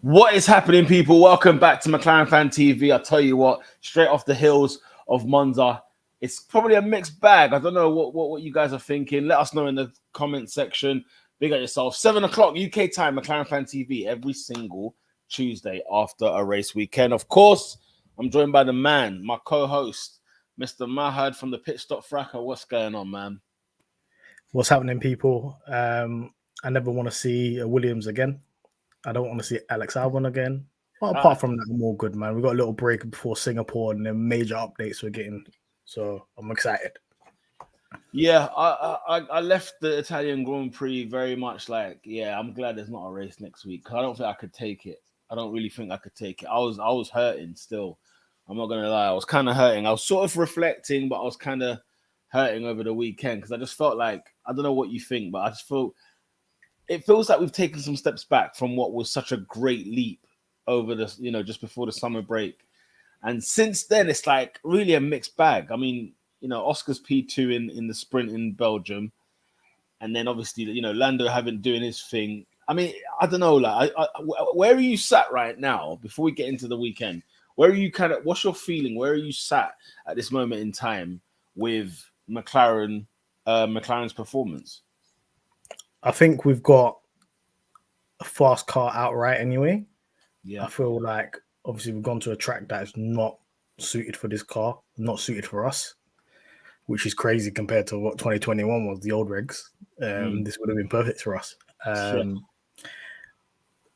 What is happening, people? Welcome back to McLaren Fan TV. I tell you what, straight off the hills of Monza, it's probably a mixed bag. I don't know what you guys are thinking. Let us know in the comment section. Big at yourself. 7 o'clock UK time, McLaren Fan TV, every single Tuesday after a race weekend. Of course, I'm joined by the man, my co-host, Mr. Mahad from the Pit Stop Fracas. What's going on, man? What's happening, people? I never want to see Williams again. I don't want to see Alex Albon again. But apart from that, I'm all good, man. We got a little break before Singapore and then major updates we're getting. So I'm excited. Yeah, I left the Italian Grand Prix very much like, yeah, I'm glad there's not a race next week. I don't think I could take it. I don't really think I could take it. I was hurting still. I'm not gonna lie. I was kind of hurting. I was sort of reflecting, but I was kind of hurting over the weekend because I just felt like, I don't know what you think, but I just felt it feels like we've taken some steps back from what was such a great leap over this, just before the summer break. And since then, it's like really a mixed bag. I mean, Oscar's P2 in the sprint in Belgium. And then obviously, Lando having doing his thing. I mean, I don't know, like, where are you sat right now before we get into the weekend? Where are you what's your feeling? Where are you sat at this moment in time with McLaren's performance? I think we've got a fast car outright anyway. Yeah. I feel like obviously we've gone to a track that is not suited for this car, not suited for us, which is crazy compared to what 2021 was, the old regs. This would have been perfect for us.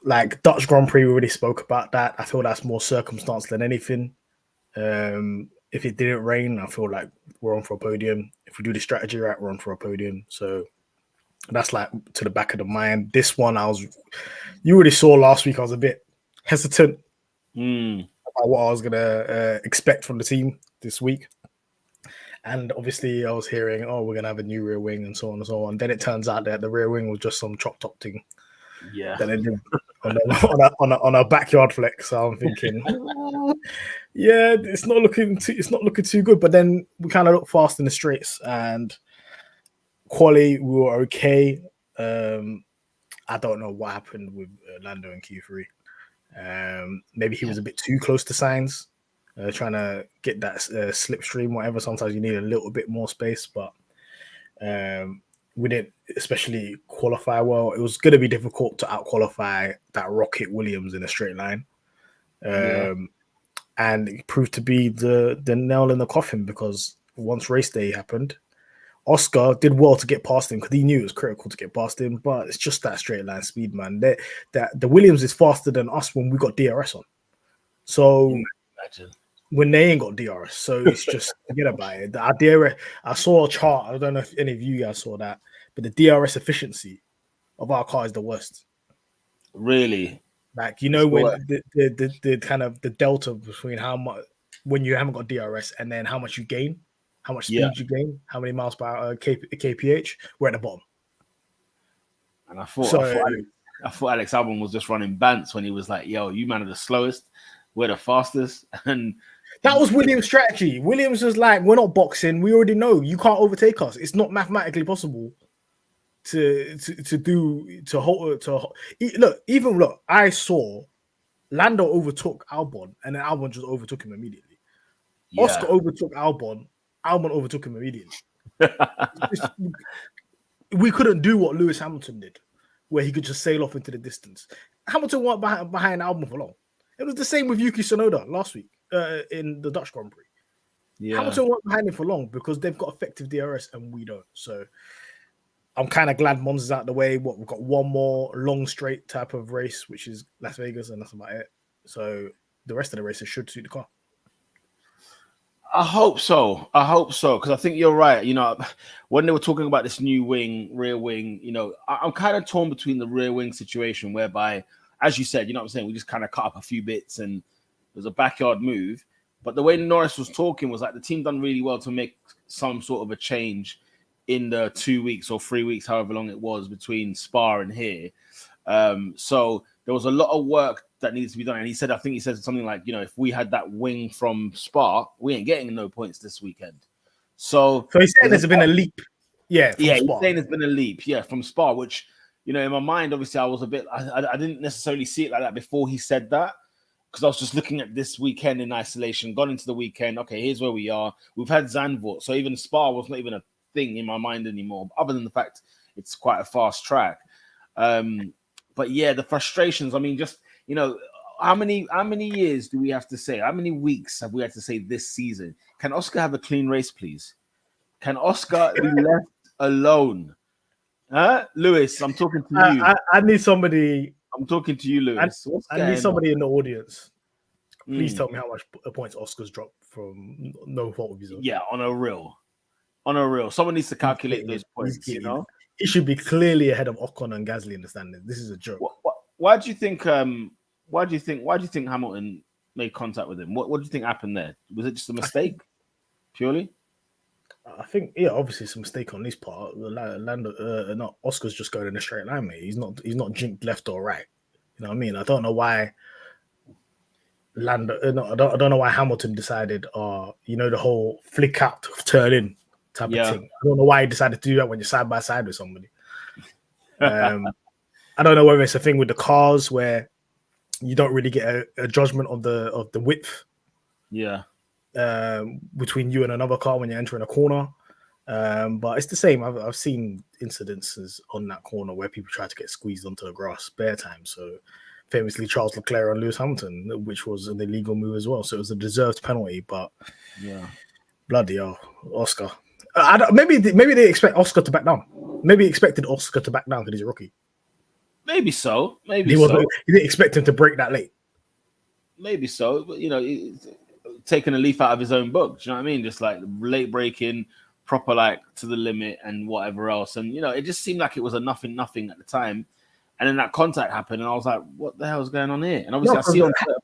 Like Dutch Grand Prix, we already spoke about that. I feel that's more circumstance than anything. If it didn't rain, I feel like we're on for a podium. If we do the strategy right, we're on for a podium. So that's like to the back of the mind. This one, you already saw last week, I was a bit hesitant about what I was going to expect from the team this week. And obviously I was hearing, we're going to have a new rear wing and so on and so on. Then it turns out that the rear wing was just some chop top thing. Yeah. That they did on a backyard flex. So I'm thinking, yeah, it's not looking too good. But then we kind of look fast in the straights and quali, we were okay. I don't know what happened with Lando in Q3. Maybe he was a bit too close to Sainz, trying to get that slipstream, whatever. Sometimes you need a little bit more space, but we didn't especially qualify well. It was going to be difficult to out-qualify that Rocket Williams in a straight line. And it proved to be the nail in the coffin because once race day happened, Oscar did well to get past him because he knew it was critical to get past him, but it's just that straight line speed, man. The Williams is faster than us when we got DRS on. So when they ain't got DRS, so it's just forget about it. The idea, I saw a chart. I don't know if any of you guys saw that, but the DRS efficiency of our car is the worst. Really? Like when the kind of the delta between how much when you haven't got DRS and then how much you gain. How much speed you gain, how many miles per hour kph, we're at the bottom. And I thought Alex Albon was just running bants when he was like, yo, you man are the slowest, we're the fastest. And that was Williams' strategy. Williams was like, we're not boxing, we already know you can't overtake us. It's not mathematically possible to look. I saw Lando overtook Albon and then Albon just overtook him immediately. Oscar overtook Albon overtook him immediately. We couldn't do what Lewis Hamilton did, where he could just sail off into the distance. Hamilton went behind Albon for long. It was the same with Yuki Tsunoda last week in the Dutch Grand Prix. Yeah. Hamilton went behind him for long because they've got effective DRS and we don't. So I'm kind of glad Monza's out of the way. We've got one more long straight type of race, which is Las Vegas, and that's about it. So the rest of the races should suit the car. I hope so, because I think you're right. When they were talking about this new rear wing, I'm kind of torn between the rear wing situation whereby, as you said, what I'm saying, we just kind of cut up a few bits and there's a backyard move. But the way Norris was talking was like the team done really well to make some sort of a change in the 2 weeks or 3 weeks, however long it was between Spa and here. So there was a lot of work that needs to be done. And I think he said something like, if we had that wing from Spa, we ain't getting no points this weekend. So he's saying there's been a leap. Yeah, he's saying there's been a leap, from Spa, which, in my mind, obviously, I was a bit. I didn't necessarily see it like that before he said that, because I was just looking at this weekend in isolation. Gone into the weekend. Okay, here's where we are. We've had Zandvoort, so even Spa was not even a thing in my mind anymore, other than the fact it's quite a fast track. But yeah, the frustrations. I mean, just how many years do we have to say? How many weeks have we had to say this season? Can Oscar have a clean race, please? Can Oscar be left alone? Huh? Lewis, I'm talking to you. I need somebody. I'm talking to you, Lewis. What's I need going somebody in the audience. on? Please tell me how much points Oscar's dropped from no fault of his own. Yeah, on a real. Someone needs to calculate those points. He should be clearly ahead of Ocon and Gasly in the standings. This is a joke. Why do you think? Why do you think Hamilton made contact with him? What do you think happened there? Was it just a mistake, purely? I think, obviously it's a mistake on his part. Not Oscar's just going in a straight line, mate. He's not jinked left or right. You know what I mean? I don't know why I don't know why Hamilton decided, the whole flick out, turn in type of thing. I don't know why he decided to do that when you're side by side with somebody. I don't know whether it's a thing with the cars where you don't really get a judgment of the width. Yeah. Between you and another car when you're entering a corner. But it's the same. I've seen incidences on that corner where people try to get squeezed onto the grass bare time. So famously Charles Leclerc and Lewis Hamilton, which was an illegal move as well. So it was a deserved penalty, but bloody hell, Oscar. Maybe they expect Oscar to back down. Maybe expected Oscar to back down because he's a rookie. Maybe so. He didn't expect him to break that late. Maybe so, but taking a leaf out of his own book. Do you know what I mean? Just like late breaking, proper like to the limit and whatever else. And it just seemed like it was a nothing at the time. And then that contact happened, and I was like, "What the hell is going on here?" And obviously, I see on Twitter,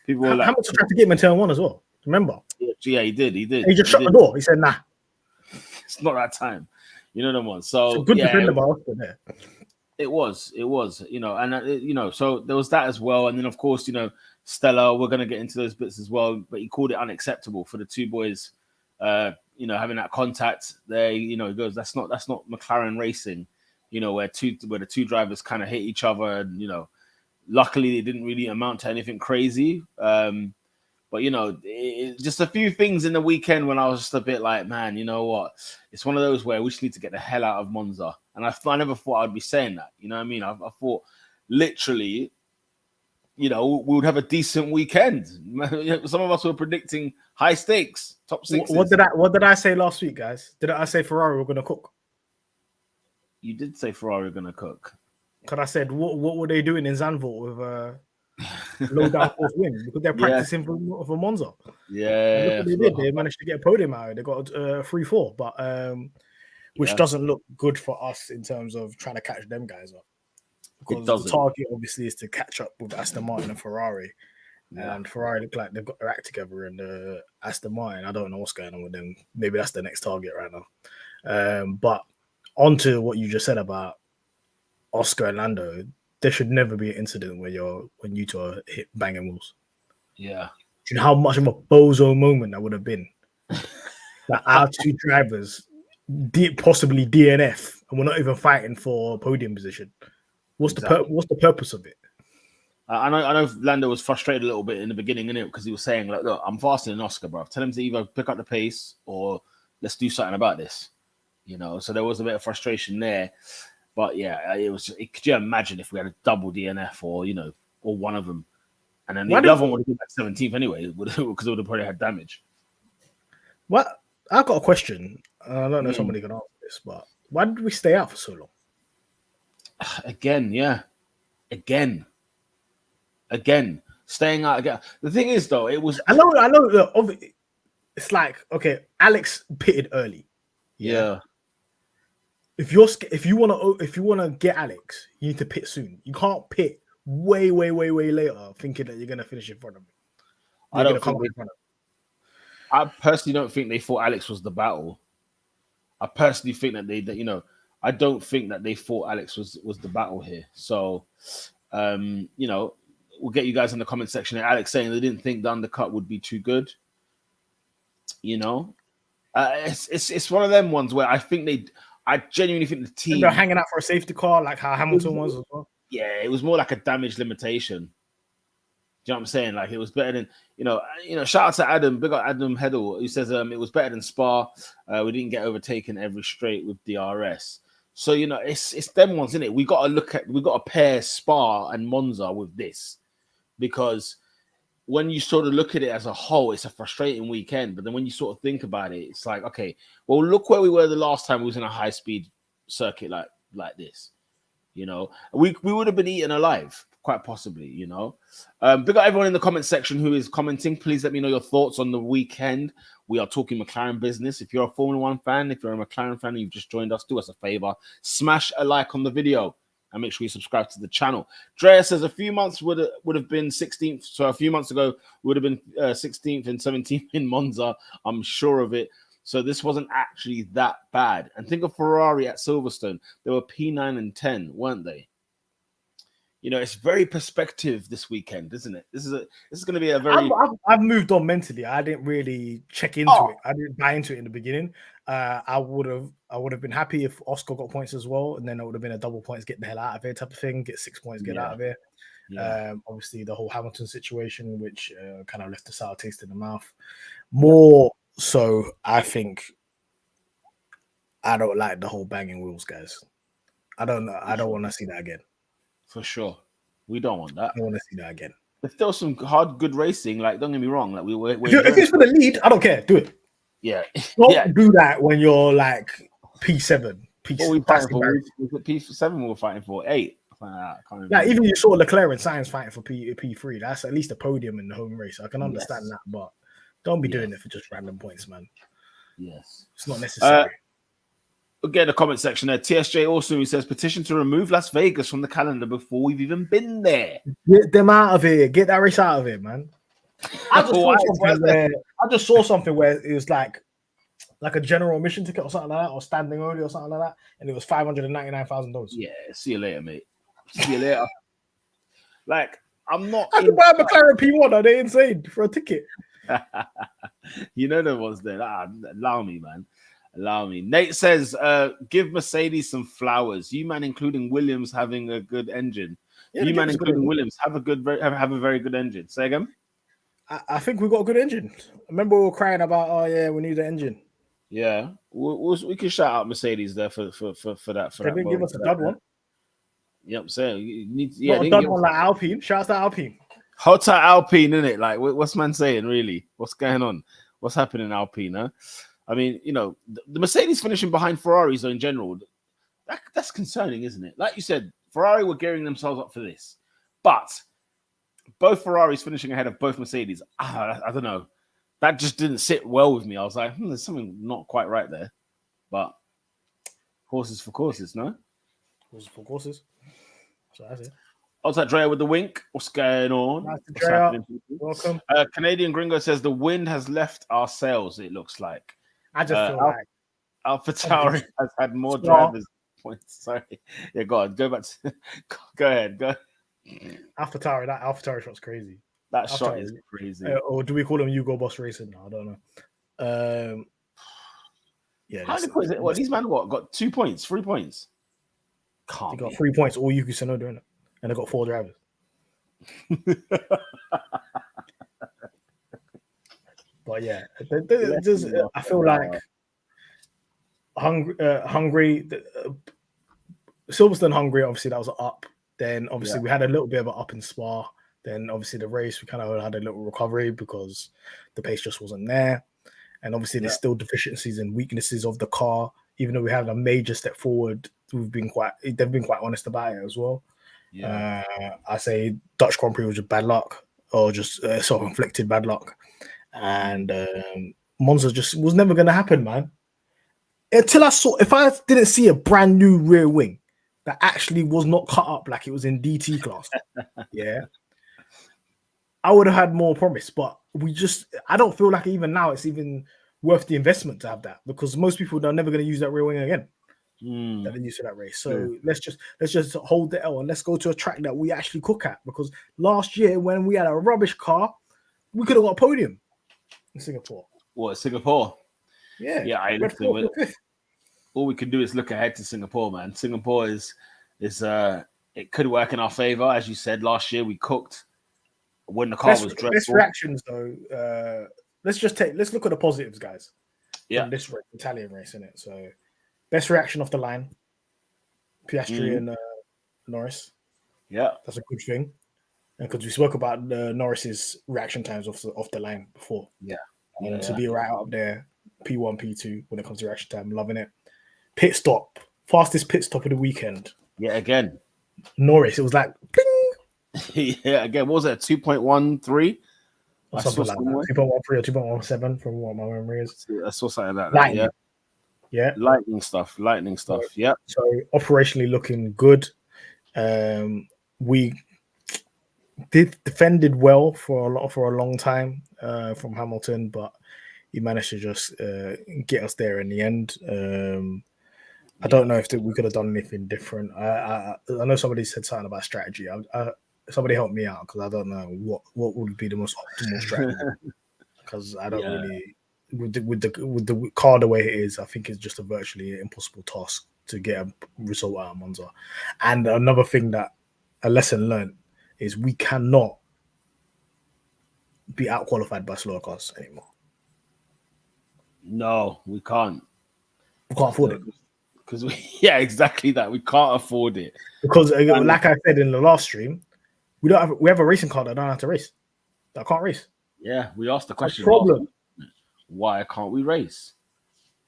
people were like, Hamilton tried to get him in turn one as well. Remember? Yeah, he did. And he just shut the door. He said, "Nah, it's not that time." You know the one. So good defender by Oscar there. It was, and so there was that as well. And then of course, Stella, we're going to get into those bits as well, but he called it unacceptable for the two boys, having that contact there. He goes, that's not McLaren racing, where the two drivers kind of hit each other, and luckily it didn't really amount to anything crazy. But just a few things in the weekend when I was just a bit like, man, you know what? It's one of those where we just need to get the hell out of Monza. And I never thought I'd be saying that. You know what I mean? I thought literally, we would have a decent weekend. Some of us were predicting high stakes, top sixes. What did I say last week, guys? Did I say Ferrari were going to cook? You did say Ferrari were going to cook. Because I said, what were they doing in Zandvoort with low downforce win? Because they're practicing for Monza. Yeah. Look what they did. They managed to get a podium out. They got 3-4, but which doesn't look good for us in terms of trying to catch them guys up. Because the target obviously is to catch up with Aston Martin and Ferrari. Yeah. And Ferrari look like they've got their act together, and Aston Martin, I don't know what's going on with them. Maybe that's the next target right now. But onto what you just said about Oscar and Lando, there should never be an incident when you two are hit banging walls. Yeah. Do you know how much of a bozo moment that would have been? That our two drivers possibly DNF and we're not even fighting for podium position. What's the purpose of it? I know Lando was frustrated a little bit in the beginning, innit? Because he was saying, like, look, I'm faster than Oscar, bro. Tell him to either pick up the pace or let's do something about this. So there was a bit of frustration there. But yeah, could you imagine if we had a double DNF or one of them? And then the other one would have been like 17th anyway, because it would have probably had damage. What? I've got a question. I don't know if somebody can answer this, but why did we stay out for so long? Again, staying out again. The thing is, though, it was. I know. It's like, okay, Alex pitted early. Yeah. If you wanna get Alex, you need to pit soon. You can't pit way later, thinking that you're gonna finish in front of him. I personally don't think they thought Alex was the battle. I personally think that I don't think that they thought Alex was the battle here. So, we'll get you guys in the comment section. Alex saying they didn't think the undercut would be too good. It's one of them ones where I think I genuinely think the team. And they're hanging out for a safety car, like how Hamilton was as well. Yeah, it was more like a damage limitation. Do you know what I'm saying? Like it was better than Shout out to Adam, big up Adam Heddle, who says it was better than Spa. We didn't get overtaken every straight with DRS. So it's them ones, isn't it? We got to pair Spa and Monza with this, because when you sort of look at it as a whole, it's a frustrating weekend. But then when you sort of think about it, it's like, okay, well, look where we were the last time we was in a high speed circuit like this. We would have been eaten alive, quite possibly. Big up everyone in the comment section who is commenting. Please let me know your thoughts on the weekend. We are talking McLaren business. If you're a Formula One fan, if you're a McLaren fan and you've just joined us, do us a favor, smash a like on the video and make sure you subscribe to the channel. Drea says a few months would have been 16th. So a few months ago would have been 16th and 17th in Monza. I'm sure of it. So this wasn't actually that bad. And think of Ferrari at Silverstone. They were P9 and 10, weren't they? It's very perspective this weekend, isn't it? This is going to be a very. I've moved on mentally. I didn't really check into it. I didn't buy into it in the beginning. I would have been happy if Oscar got points as well, and then it would have been a double points, get the hell out of here type of thing. Get 6 points, get out of here. Yeah. Obviously, the whole Hamilton situation, which kind of left a sour taste in the mouth. More so, I think I don't like the whole banging wheels, guys. I don't know. I don't want to see that again. For sure. We don't want that. I don't want to see that again. If there was some good racing, like, don't get me wrong, like if it's for the lead, I don't care. Do it. Yeah. Don't do that when you're like P7. What we fighting for? P7 we were fighting for 8. Even you saw Leclerc and Sainz fighting for P3. That's at least a podium in the home race. I can understand that, but don't be doing it for just random points, man. Yes. It's not necessary. Again, the comment section there. TSJ also, who says, petition to remove Las Vegas from the calendar before we've even been there. Get them out of here. Get that race out of here, man. I just saw something where it was like a general admission ticket or something like that, or standing only or something like that, and it was $599,000. Yeah, see you later, mate. See you later. Like, I'm not. I can buy a McLaren P1. Are they insane for a ticket? There was there. Allow me, man. Allow me. Nate says, give Mercedes some flowers. You man, including Williams, having a good engine. Yeah, you man, including Williams, have a very good engine. Say again. I think we got a good engine. Remember we were crying about, we need an engine. Yeah, we can shout out Mercedes there for that. They didn't give us a dud one. Yep, I'm saying you need. Not a dud one like Alpine. Shout out to Alpine. Hot Alpine, isn't it? Like, what's man saying? Really, what's going on? What's happening, Alpine? Huh? I mean, the Mercedes finishing behind Ferraris in general, that's concerning, isn't it? Like you said, Ferrari were gearing themselves up for this, but both Ferraris finishing ahead of both Mercedes, I don't know. That just didn't sit well with me. I was like, there's something not quite right there. But horses for courses, no? Horses for courses. So that's it. Outside Drea with the wink. What's going on? What's happening? Welcome. Canadian Gringo says the wind has left our sails, it looks like. I just feel like AlphaTauri has had more drivers points. Sorry. Yeah, go on. Go back to go ahead. Go. AlphaTauri shot's crazy. That shot is crazy. Or do we call him Hugo Boss Racing? No, I don't know. How many points? What these men got 2 points, 3 points. They got 3 points, all Yuki Tsunoda doing it. And they got 4 drivers. But yeah, I feel like Hungary, Silverstone, Hungary, obviously that was up. Then obviously we had a little bit of an up in Spa. Then obviously the race, we kind of had a little recovery because the pace just wasn't there. And obviously there's still deficiencies and weaknesses of the car. Even though we had a major step forward, they've been quite honest about it as well. Yeah. I say Dutch Grand Prix was just bad luck, or just self-inflicted bad luck. And Monza just was never going to happen, man. If I didn't see a brand new rear wing that actually was not cut up like it was in DT class, I would have had more promise. But I don't feel like even now it's even worth the investment to have that, because most people are never going to use that rear wing again. That they used for that race. So let's just hold the L and let's go to a track that we actually cook at, because last year when we had a rubbish car, we could have got a podium in Singapore. What, Singapore? Yeah. Yeah, all we can do is look ahead to Singapore, man. Singapore is it could work in our favor, as you said last year. We cooked when the car was dreadful. Best reactions though. Let's look at the positives, guys. From this Italian race, innit? So, best reaction off the line, Piastri and Norris. Yeah, that's a good thing. And because we spoke about Norris's reaction times off the line before. Yeah. To be right up there, P1, P2 when it comes to reaction time, loving it. Pit stop, fastest pit stop of the weekend. Yeah, again. Norris, it was like, bing! Yeah, again, what was it, 2.13? Or something like that. 2.13 or 2.17 from what my memory is. I saw something like that. Yeah. Lightning stuff. Yeah. So operationally looking good. We defended well for a long time from Hamilton, but he managed to just get us there in the end. I don't know if we could have done anything different. I know somebody said something about strategy. Somebody help me out because I don't know what would be the most optimal strategy. Because I don't really with the car the way it is, I think it's just a virtually impossible task to get a result out of Monza. And another thing that a lesson learned is we cannot be out qualified by slower cars anymore. No, we can't. We can't afford it. Because exactly that. We can't afford it. Because like I said in the last stream, we have a racing car that don't have to race. That can't race. Yeah, we asked the question. Problem. Why can't we race?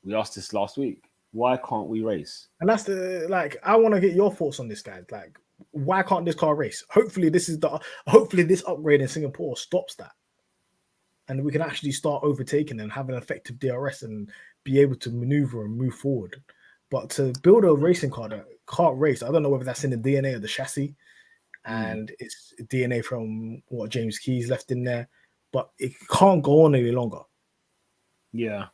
We asked this last week. Why can't we race? And that's I want to get your thoughts on this, guys. Like, why can't this car race? Hopefully this upgrade in Singapore stops that. And we can actually start overtaking and have an effective DRS and be able to maneuver and move forward. But to build a racing car that can't race, I don't know whether that's in the DNA of the chassis and it's DNA from what James Key's left in there, but it can't go on any longer. Yeah,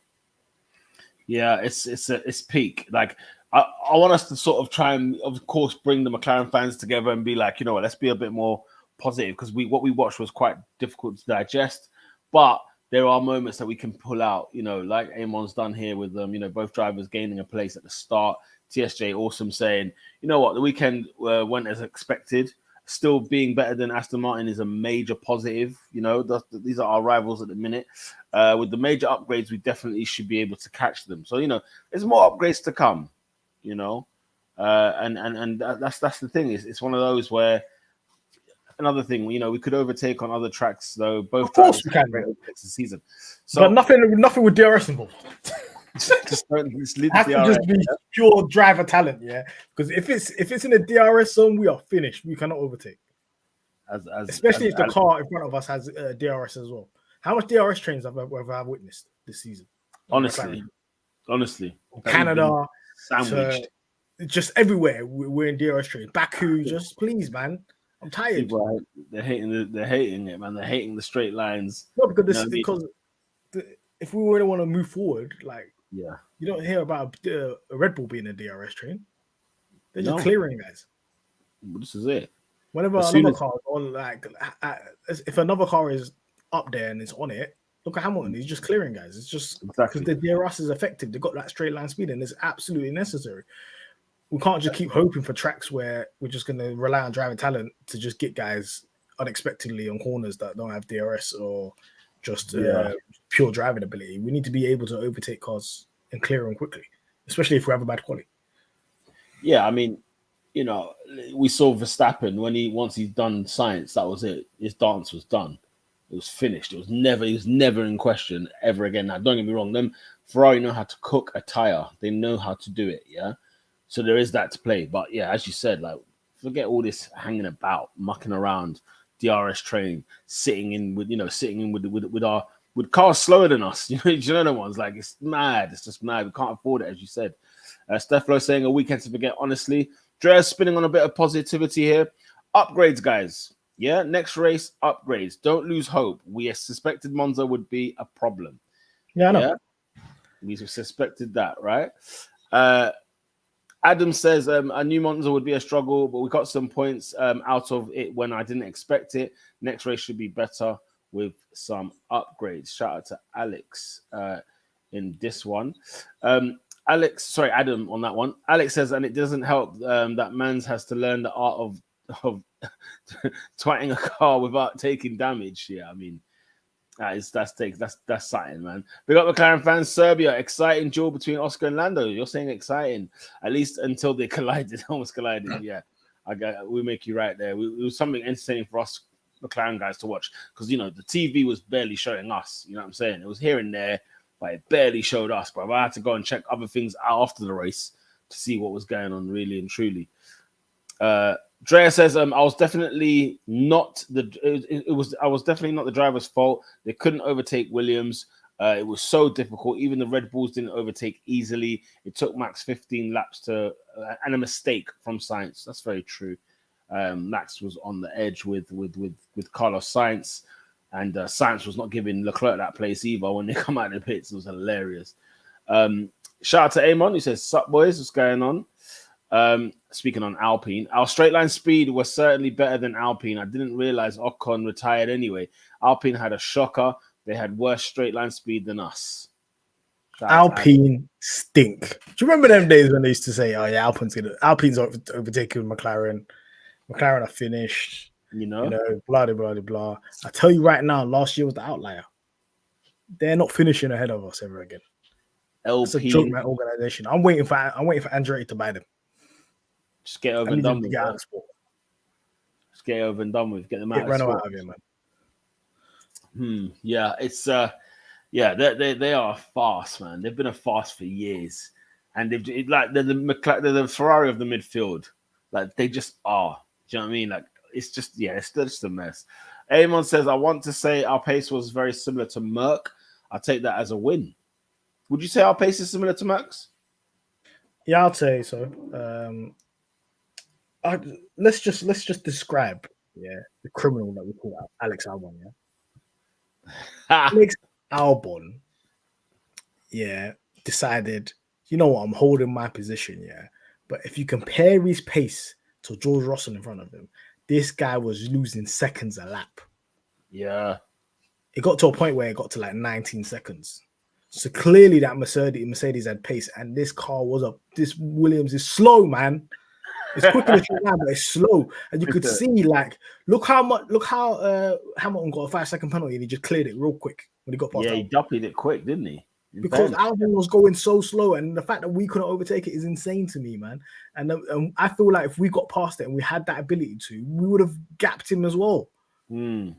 it's peak. Like I want us to sort of try and, of course, bring the McLaren fans together and be like, you know what, let's be a bit more positive because what we watched was quite difficult to digest. But there are moments that we can pull out, you know, like Amon's done here with them, you know, both drivers gaining a place at the start. TSJ Awesome saying, you know what, the weekend went as expected. Still being better than Aston Martin is a major positive. You know, these are our rivals at the minute. With the major upgrades, we definitely should be able to catch them. So, you know, there's more upgrades to come, you know. And that's the thing. It's one of those where, another thing, you know, we could overtake on other tracks, though. Both drivers can this season. So, but nothing with DRS involved. just leave have to just be pure driver talent, yeah. Because if it's in a DRS zone, we are finished. We cannot overtake. Especially if the car in front of us has DRS as well. How much DRS trains have I witnessed this season? Honestly, Canada, sandwiched, just everywhere. We're in DRS trains. Baku, just please, man. I'm tired. They're hating it, man. They're hating the straight lines. No, because if we really want to move forward, like, you don't hear about a Red Bull being a DRS train. They're just clearing guys. This is it. Whenever another car is on, like, if another car is up there and it's on it, look at Hamilton. He's just clearing guys. It's just because the DRS is effective. They've got that straight line speed and it's absolutely necessary. We can't just keep hoping for tracks where we're just going to rely on driving talent to just get guys unexpectedly on corners that don't have DRS or just pure driving ability. We need to be able to overtake cars and clear them quickly, especially if we have a bad quality. Yeah, I mean, you know, we saw Verstappen once he's done science, that was it. His dance was done. It was finished. He was never in question ever again. Now, don't get me wrong, them Ferrari know how to cook a tire. They know how to do it, yeah. So there is that to play. But yeah, as you said, like, forget all this hanging about, mucking around, DRS training, sitting with cars slower than us. You know the ones, like, it's mad. It's just mad. We can't afford it, as you said. Steflo saying a weekend to forget, honestly. Dre's spinning on a bit of positivity here. Upgrades, guys. Yeah, next race, upgrades. Don't lose hope. We suspected Monza would be a problem. Yeah, I know. Yeah? We suspected that, right? Adam says I knew Monza would be a struggle, but we got some points out of it when I didn't expect it. Next race should be better with some upgrades. Shout out to Alex in this one. Adam on that one. Alex says, and it doesn't help that Mans has to learn the art of twatting a car without taking damage. Yeah, I mean, that's something, man. Big up McLaren fans. Serbia, exciting duel between Oscar and Lando. You're saying exciting, at least until they collided, almost collided. Yeah, we make you right there. It was something entertaining for us McLaren guys to watch because the TV was barely showing us. You know what I'm saying? It was here and there, but it barely showed us. But I had to go and check other things out after the race to see what was going on, really and truly. Drea says, I was definitely not I was definitely not the driver's fault. They couldn't overtake Williams. It was so difficult. Even the Red Bulls didn't overtake easily. It took Max 15 laps to and a mistake from Sainz. That's very true. Max was on the edge with Carlos Sainz, and Sainz was not giving Leclerc that place either when they come out of the pits. It was hilarious. Shout out to Amon, who says, "Sup boys, what's going on?" Speaking on Alpine, our straight line speed was certainly better than Alpine. I didn't realize Ocon retired anyway. Alpine had a shocker. They had worse straight line speed than us. Alpine stink. Do you remember them days when they used to say, "Oh yeah, Alpine's overtaking McLaren. McLaren are finished." Blah blah blah blah. I tell you right now, last year was the outlier. They're not finishing ahead of us ever again. It's a joke, man. Organization. I'm waiting for Andretti to buy them. Just get over and done with. Just get over and done with. Get them out. Renault out of here, man. Yeah, it's they are fast, man. They've been a fast for years, and they're the Ferrari of the midfield. Like they just are. Do you know what I mean? Like it's just a mess. Amon says, "I want to say our pace was very similar to Merc. I'll take that as a win." Would you say our pace is similar to Merc's? Yeah, I'll say so. Let's just describe the criminal that we call out, Alex Albon. Alex Albon, decided, you know what, I'm holding my position, but if you compare his pace to George Russell in front of him, this guy was losing seconds a lap. Yeah, it got to a point where it got to like 19 seconds. So clearly that Mercedes had pace, and this car was up. This Williams is slow, man. It's quicker than you now, but it's slow. And you could see, like, look how Hamilton got a 5-second penalty and he just cleared it real quick when he got past. Yeah, he duppied it quick, didn't he? Because Albon was going so slow, and the fact that we couldn't overtake it is insane to me, man. And I feel like if we got past it and we had that ability to, we would have gapped him as well. I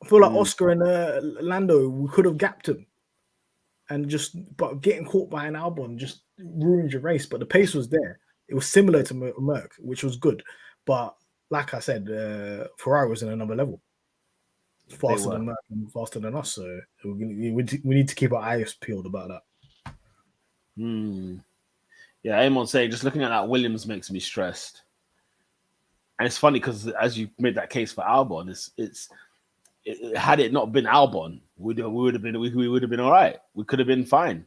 feel like Oscar and Lando, we could have gapped him. But getting caught by an Albon just ruined your race. But the pace was there. It was similar to Merc, which was good. But like I said, Ferrari was in another level. Faster than Merc and faster than us. So we need to keep our eyes peeled about that. Yeah, Amon saying, just looking at that Williams makes me stressed. And it's funny because as you made that case for Albon, had it not been Albon, we would have been all right. We could have been fine.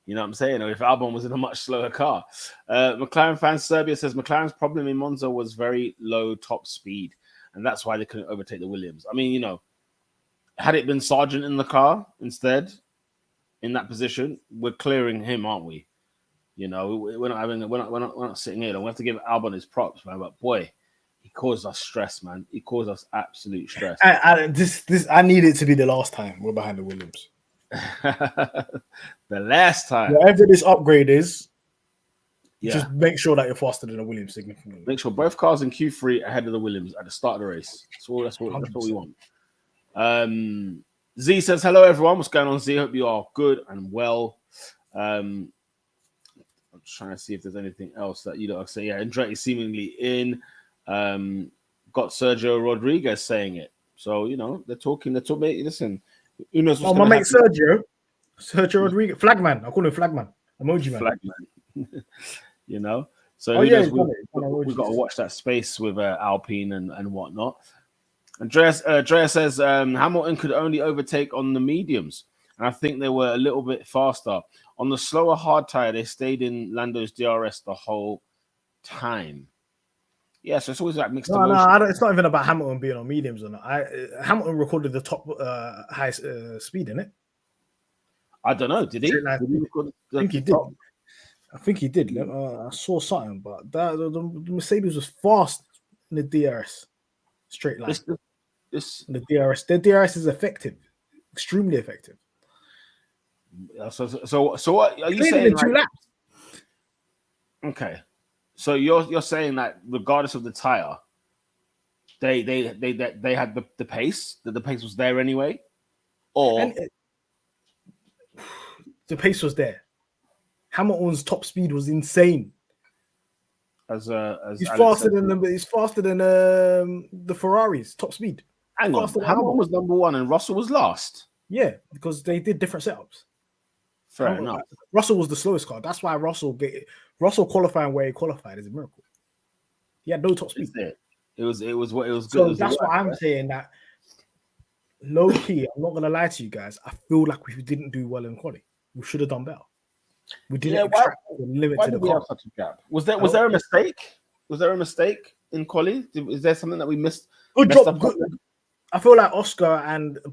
You know what I'm saying? Or if Albon was in a much slower car. McLaren fan Serbia says McLaren's problem in Monza was very low top speed, and that's why they couldn't overtake the Williams. I mean, had it been Sargent in the car instead, in that position, we're clearing him, aren't we? We're not sitting here. We have to give Albon his props, man. But boy, he caused us stress, man. He caused us absolute stress. I need it to be the last time we're behind the Williams. The last time, whatever this upgrade is, just make sure that you're faster than the Williams significantly. Make sure both cars in Q3 ahead of the Williams at the start of the race. That's what we want. Z says, hello everyone, what's going on, Z? Hope you are good and well. I'm trying to see if there's anything else that you don't say. Yeah, Andretti seemingly in. Got Sergio Rodriguez saying it. So, they're talking. Listen, who knows what's my mate happen? Sergio Rodriguez. Flagman. I call him Flagman. Emoji man. Flagman. So we've got to watch that space with Alpine and whatnot. Andrea says Hamilton could only overtake on the mediums, and I think they were a little bit faster. On the slower hard tire, they stayed in Lando's DRS the whole time. Yeah, so it's always like mixed emotions. No, it's not even about Hamilton being on mediums or not. Hamilton recorded the top highest speed, innit? I don't know. Did he? Straight line Did he speed. record I think he the did. top? I think he did. I saw something, but the Mercedes was fast in the DRS straight line. This The DRS is effective, extremely effective. so what are you Cleared it saying? in 2 Like, laps. okay, so you're saying that regardless of the tire, they had the pace, that the pace was there anyway, or And the pace was there. Hamilton's top speed was insane. as He's Alex faster said, than the Ferraris top speed. hang on, Faster than Hamilton Hamilton. was number one and Russell was last. Yeah, because they did different setups. Fair enough. Russell was the slowest car. That's why Russell qualifying where he qualified is a miracle. He had no top speed. It was good. So that's what I'm saying. That low key, I'm not gonna lie to you guys. I feel like we didn't do well in quali. We should have done better. We didn't extract the limit why to the did we car. have such a gap? Was there a mistake? Was there a mistake in quali? Is there something that we missed? Good job. Good. I feel like Oscar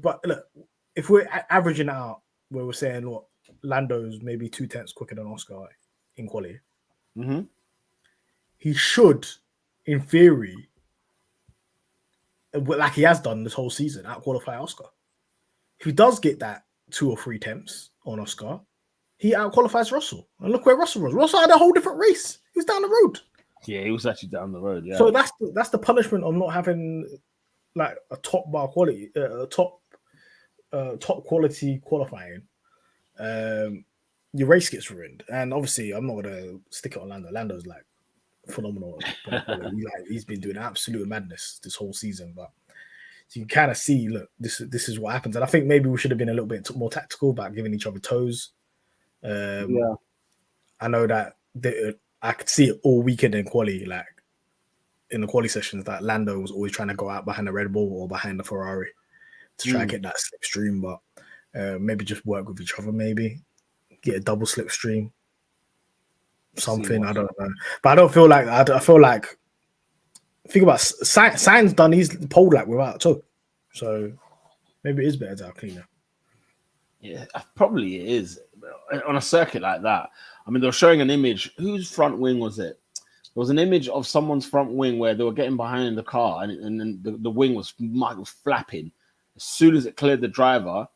but look, if we're averaging it out, where we're saying what Lando's maybe 2/10 quicker than Oscar in quali, he should, in theory, like he has done this whole season, out qualify Oscar. If he does get that 2 or 3 temps on Oscar, he out qualifies Russell. And look where Russell was. Russell had a whole different race. He was down the road. Yeah, he was actually down the road. Yeah. So that's the punishment of not having like a top bar quality, top quality qualifying. Your race gets ruined, and obviously I'm not gonna stick it on Lando. Lando's like phenomenal. He's been doing absolute madness this whole season, but so you kind of see, look, this is what happens, and I think maybe we should have been a little bit more tactical about giving each other toes. Yeah, I know that I could see it all weekend in quali, like in the quali sessions, that Lando was always trying to go out behind the Red Bull or behind the Ferrari to try and get that slipstream, but maybe just work with each other, maybe get a double slipstream, something. I don't know, but I don't feel like I feel like think about Sainz done his pole lap without a toe, so maybe it is better to have cleaner. Yeah, probably it is on a circuit like that. I mean, they were showing an image. Whose front wing was it? There was an image of someone's front wing where they were getting behind the car, and then the wing was flapping. As soon as it cleared the driver,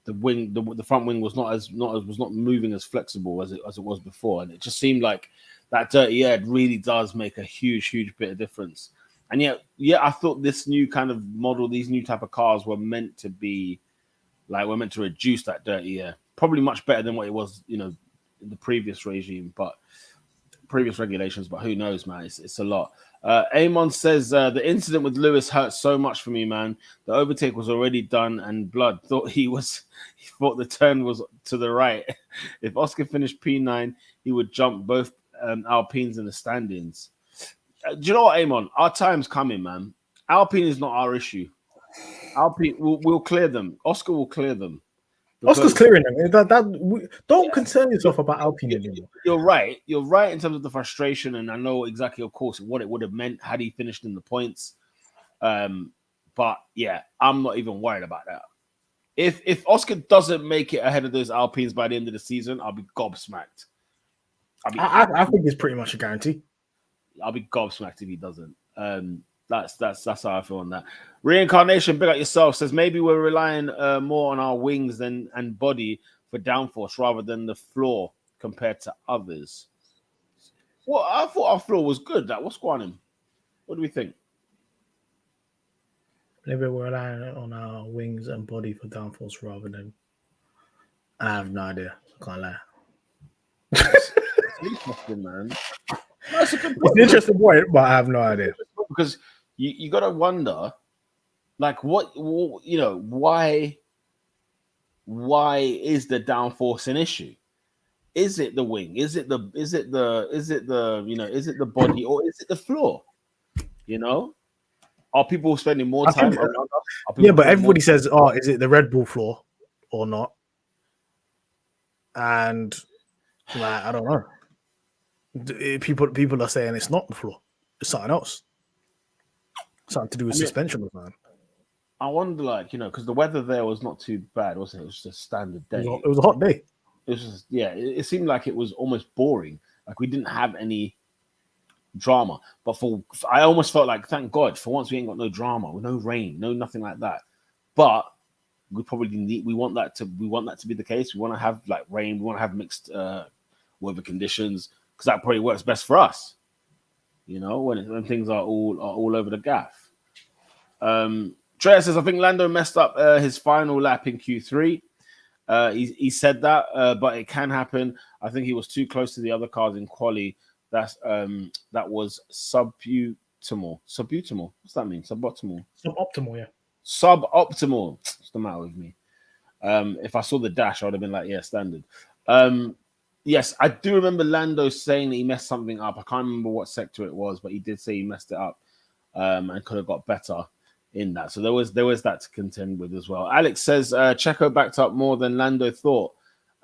the front wing was not moving as flexible as it was before, and it just seemed like that dirty air really does make a huge bit of difference. And yet, I thought this new kind of model, these new type of cars were meant to be like we're meant to reduce that dirty air, probably much better than what it was, in the previous regime, but previous regulations. But who knows, man? It's a lot. Amon says the incident with Lewis hurt so much for me, man. The overtake was already done, and Blood thought he thought the turn was to the right. If Oscar finished P9, he would jump both Alpines in the standings. Do you know what, Amon? Our time's coming, man. Alpine is not our issue. Alpine, we'll clear them. Oscar will clear them. Oscar's clearing them. Don't concern yourself about Alpine anymore. You're right. You're right in terms of the frustration, and I know exactly, of course, what it would have meant had he finished in the points. But yeah, I'm not even worried about that. If Oscar doesn't make it ahead of those Alpines by the end of the season, I'll be gobsmacked. I think it's pretty much a guarantee. I'll be gobsmacked if he doesn't. That's how I feel on that. Reincarnation, big up yourself, says maybe we're relying more on our wings and body for downforce rather than the floor compared to others. Well, I thought our floor was good. What's going on? What do we think? Maybe we're relying on our wings and body for downforce rather than. I have no idea. I can't lie. It's interesting, man. That's a good point. It's an interesting point, but I have no idea. Because you got to wonder, like, why is the downforce an issue? Is it the wing? Is it the body, or is it the floor? Are people spending more time around us? Yeah, but everybody says, "Oh, is it the Red Bull floor or not?" And like, I don't know. People are saying it's not the floor; it's something else. Something to do with suspension or something. I wonder, like, because the weather there was not too bad, wasn't it? It was just a standard day. It was a hot day. It was just, yeah, it seemed like it was almost boring. Like we didn't have any drama. But I almost felt like, thank God, for once we ain't got no drama, no rain, no nothing like that. But we probably we want that to be the case. We want to have like rain. We want to have mixed weather conditions because that probably works best for us. When things are all over the gaff. Treya says, I think Lando messed up his final lap in Q3. He said that, but it can happen. I think he was too close to the other cars in quali. That was suboptimal. Suboptimal. What's that mean? Suboptimal. Suboptimal, yeah. Suboptimal. What's the matter with me? If I saw the dash, I would have been like, yeah, standard. Yes, I do remember Lando saying that he messed something up. I can't remember what sector it was, but he did say he messed it up and could have got better in that. So there was that to contend with as well. Alex says Checo backed up more than Lando thought.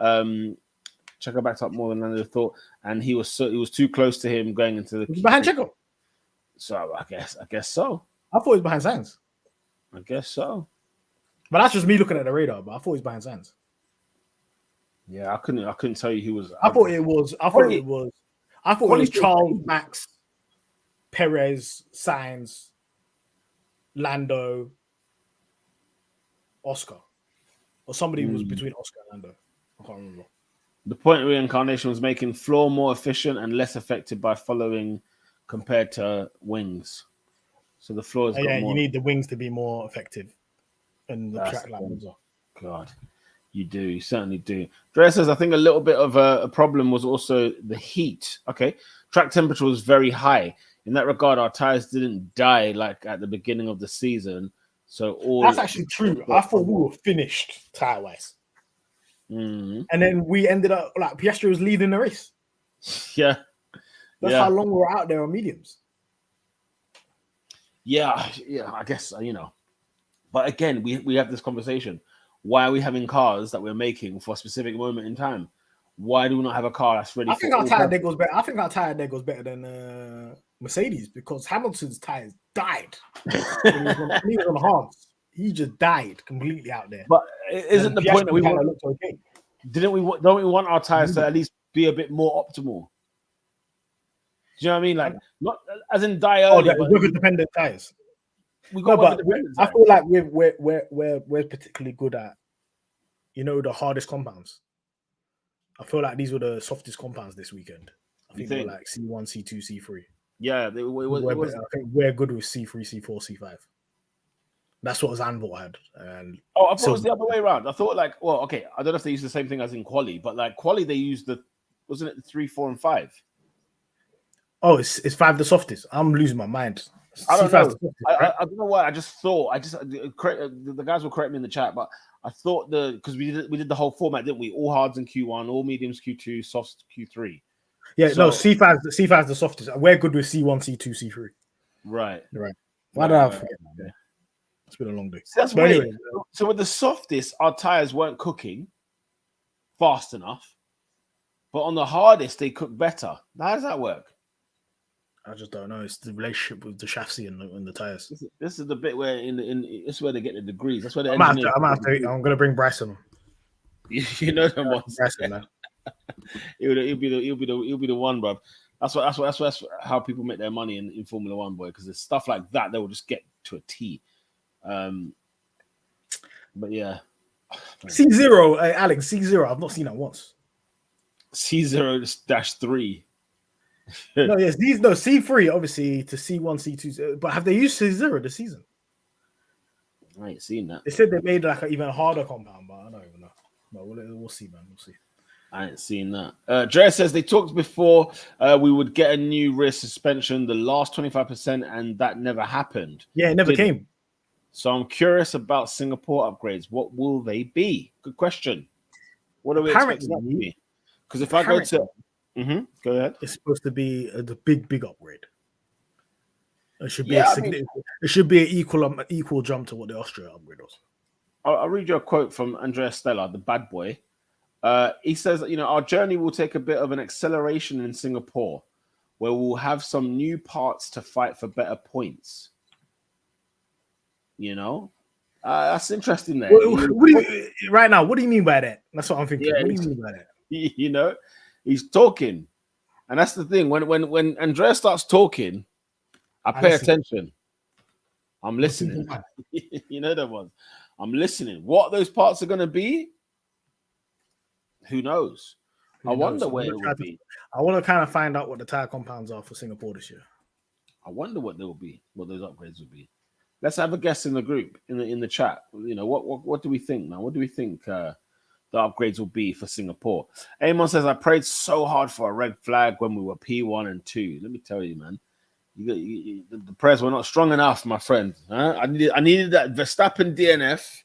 Checo backed up more than Lando thought, and he was too close to him going into the behind Checo. So I guess so. I thought he was behind Sainz. I guess so. But that's just me looking at the radar. But I thought he was behind Sainz. Yeah, I couldn't tell you who was. I thought it was Charles, Max, Perez, Sainz, Lando, Oscar, or somebody was between Oscar and Lando. I can't remember. The point reincarnation was making floor more efficient and less affected by following compared to wings. So the floor is you need the wings to be more effective, and the track lines are. God, you do. You certainly do. Dre says, I think a little bit of a problem was also the heat. Okay, track temperature was very high. In that regard, our tires didn't die like at the beginning of the season. So that's actually true. I thought we were finished tire wise. Mm-hmm. And then we ended up like Piastri was leading the race. Yeah. That's how long we were out there on mediums. Yeah, I guess, But again, we have this conversation. Why are we having cars that we're making for a specific moment in time? Why do we not have a car that's ready? I think our tire goes better. I think our tire there goes better than Mercedes because Hamilton's tires died. he was on hards. He just died completely out there. But isn't the point that we want? Okay. Don't we want our tires to at least be a bit more optimal? Do you know what I mean? Like not as in die early. Weather dependent tires. We got I feel like we're particularly good at, the hardest compounds. I feel like these were the softest compounds this weekend. I think we're like C1, C2, C3. Yeah, I think we're good with C3, C4, C5. That's what Zanvor had. And I thought it was the other way around. I thought I don't know if they use the same thing as in quali, but like quali they used wasn't it the 3, 4, and 5? Oh, it's 5 the softest. I'm losing my mind. I don't know. I don't know why. I just thought. The guys will correct me in the chat, but I thought because we did the whole format, didn't we? All hards in Q1, all mediums Q2, softs Q3. Yeah, so, no. C5's the softest. We're good with C1, C2, C3. Right. Why did I forget that? It's been a long day. So that's weird. Anyway, so with the softest, our tires weren't cooking fast enough, but on the hardest, they cook better. How does that work? I just don't know. It's the relationship with the chassis and the tires. This is the bit where this is where they get the degrees. That's where the I'm going to bring Bryson on. You know them ones. Bryson, man. He'll be the one, bro. That's how people make their money in Formula One, boy. Because there's stuff like that they will just get to a T. But yeah, C0, Alex. C0. I've not seen that once. C0-3. No, yes, C3 obviously to C1, C2. But have they used C0 this season? I ain't seen that. They said they made like an even harder compound, but I don't even know. But we'll see, man. We'll see. I ain't seen that. Dre says they talked before we would get a new rear suspension, the last 25%, and that never happened. Yeah, it never came. So I'm curious about Singapore upgrades. What will they be? Good question. What are we expecting that to be? Because if I go to... Go ahead. It's supposed to be the big upgrade. It should be it should be an equal jump to what the Austria upgrade was. I'll read you a quote from Andrea Stella, the bad boy. He says, our journey will take a bit of an acceleration in Singapore, where we'll have some new parts to fight for better points. That's interesting. There, Right now, what do you mean by that? That's what I'm thinking. yeah, What do you mean by that? you know, he's talking, and that's the thing. When Andrea starts talking, I pay attention. I'm listening. You know that one. I'm listening. What those parts are going to be, who knows? I wonder where it will be. I want to kind of find out what the tire compounds are for Singapore this year. I wonder what they will be, what those upgrades will be. Let's have a guess in the group, in the chat. You know, what do we think now? What do we think the upgrades will be for Singapore? Amon says, I prayed so hard for a red flag when we were P1 and 2. Let me tell you, man. The prayers were not strong enough, my friend. Huh? I needed that Verstappen DNF.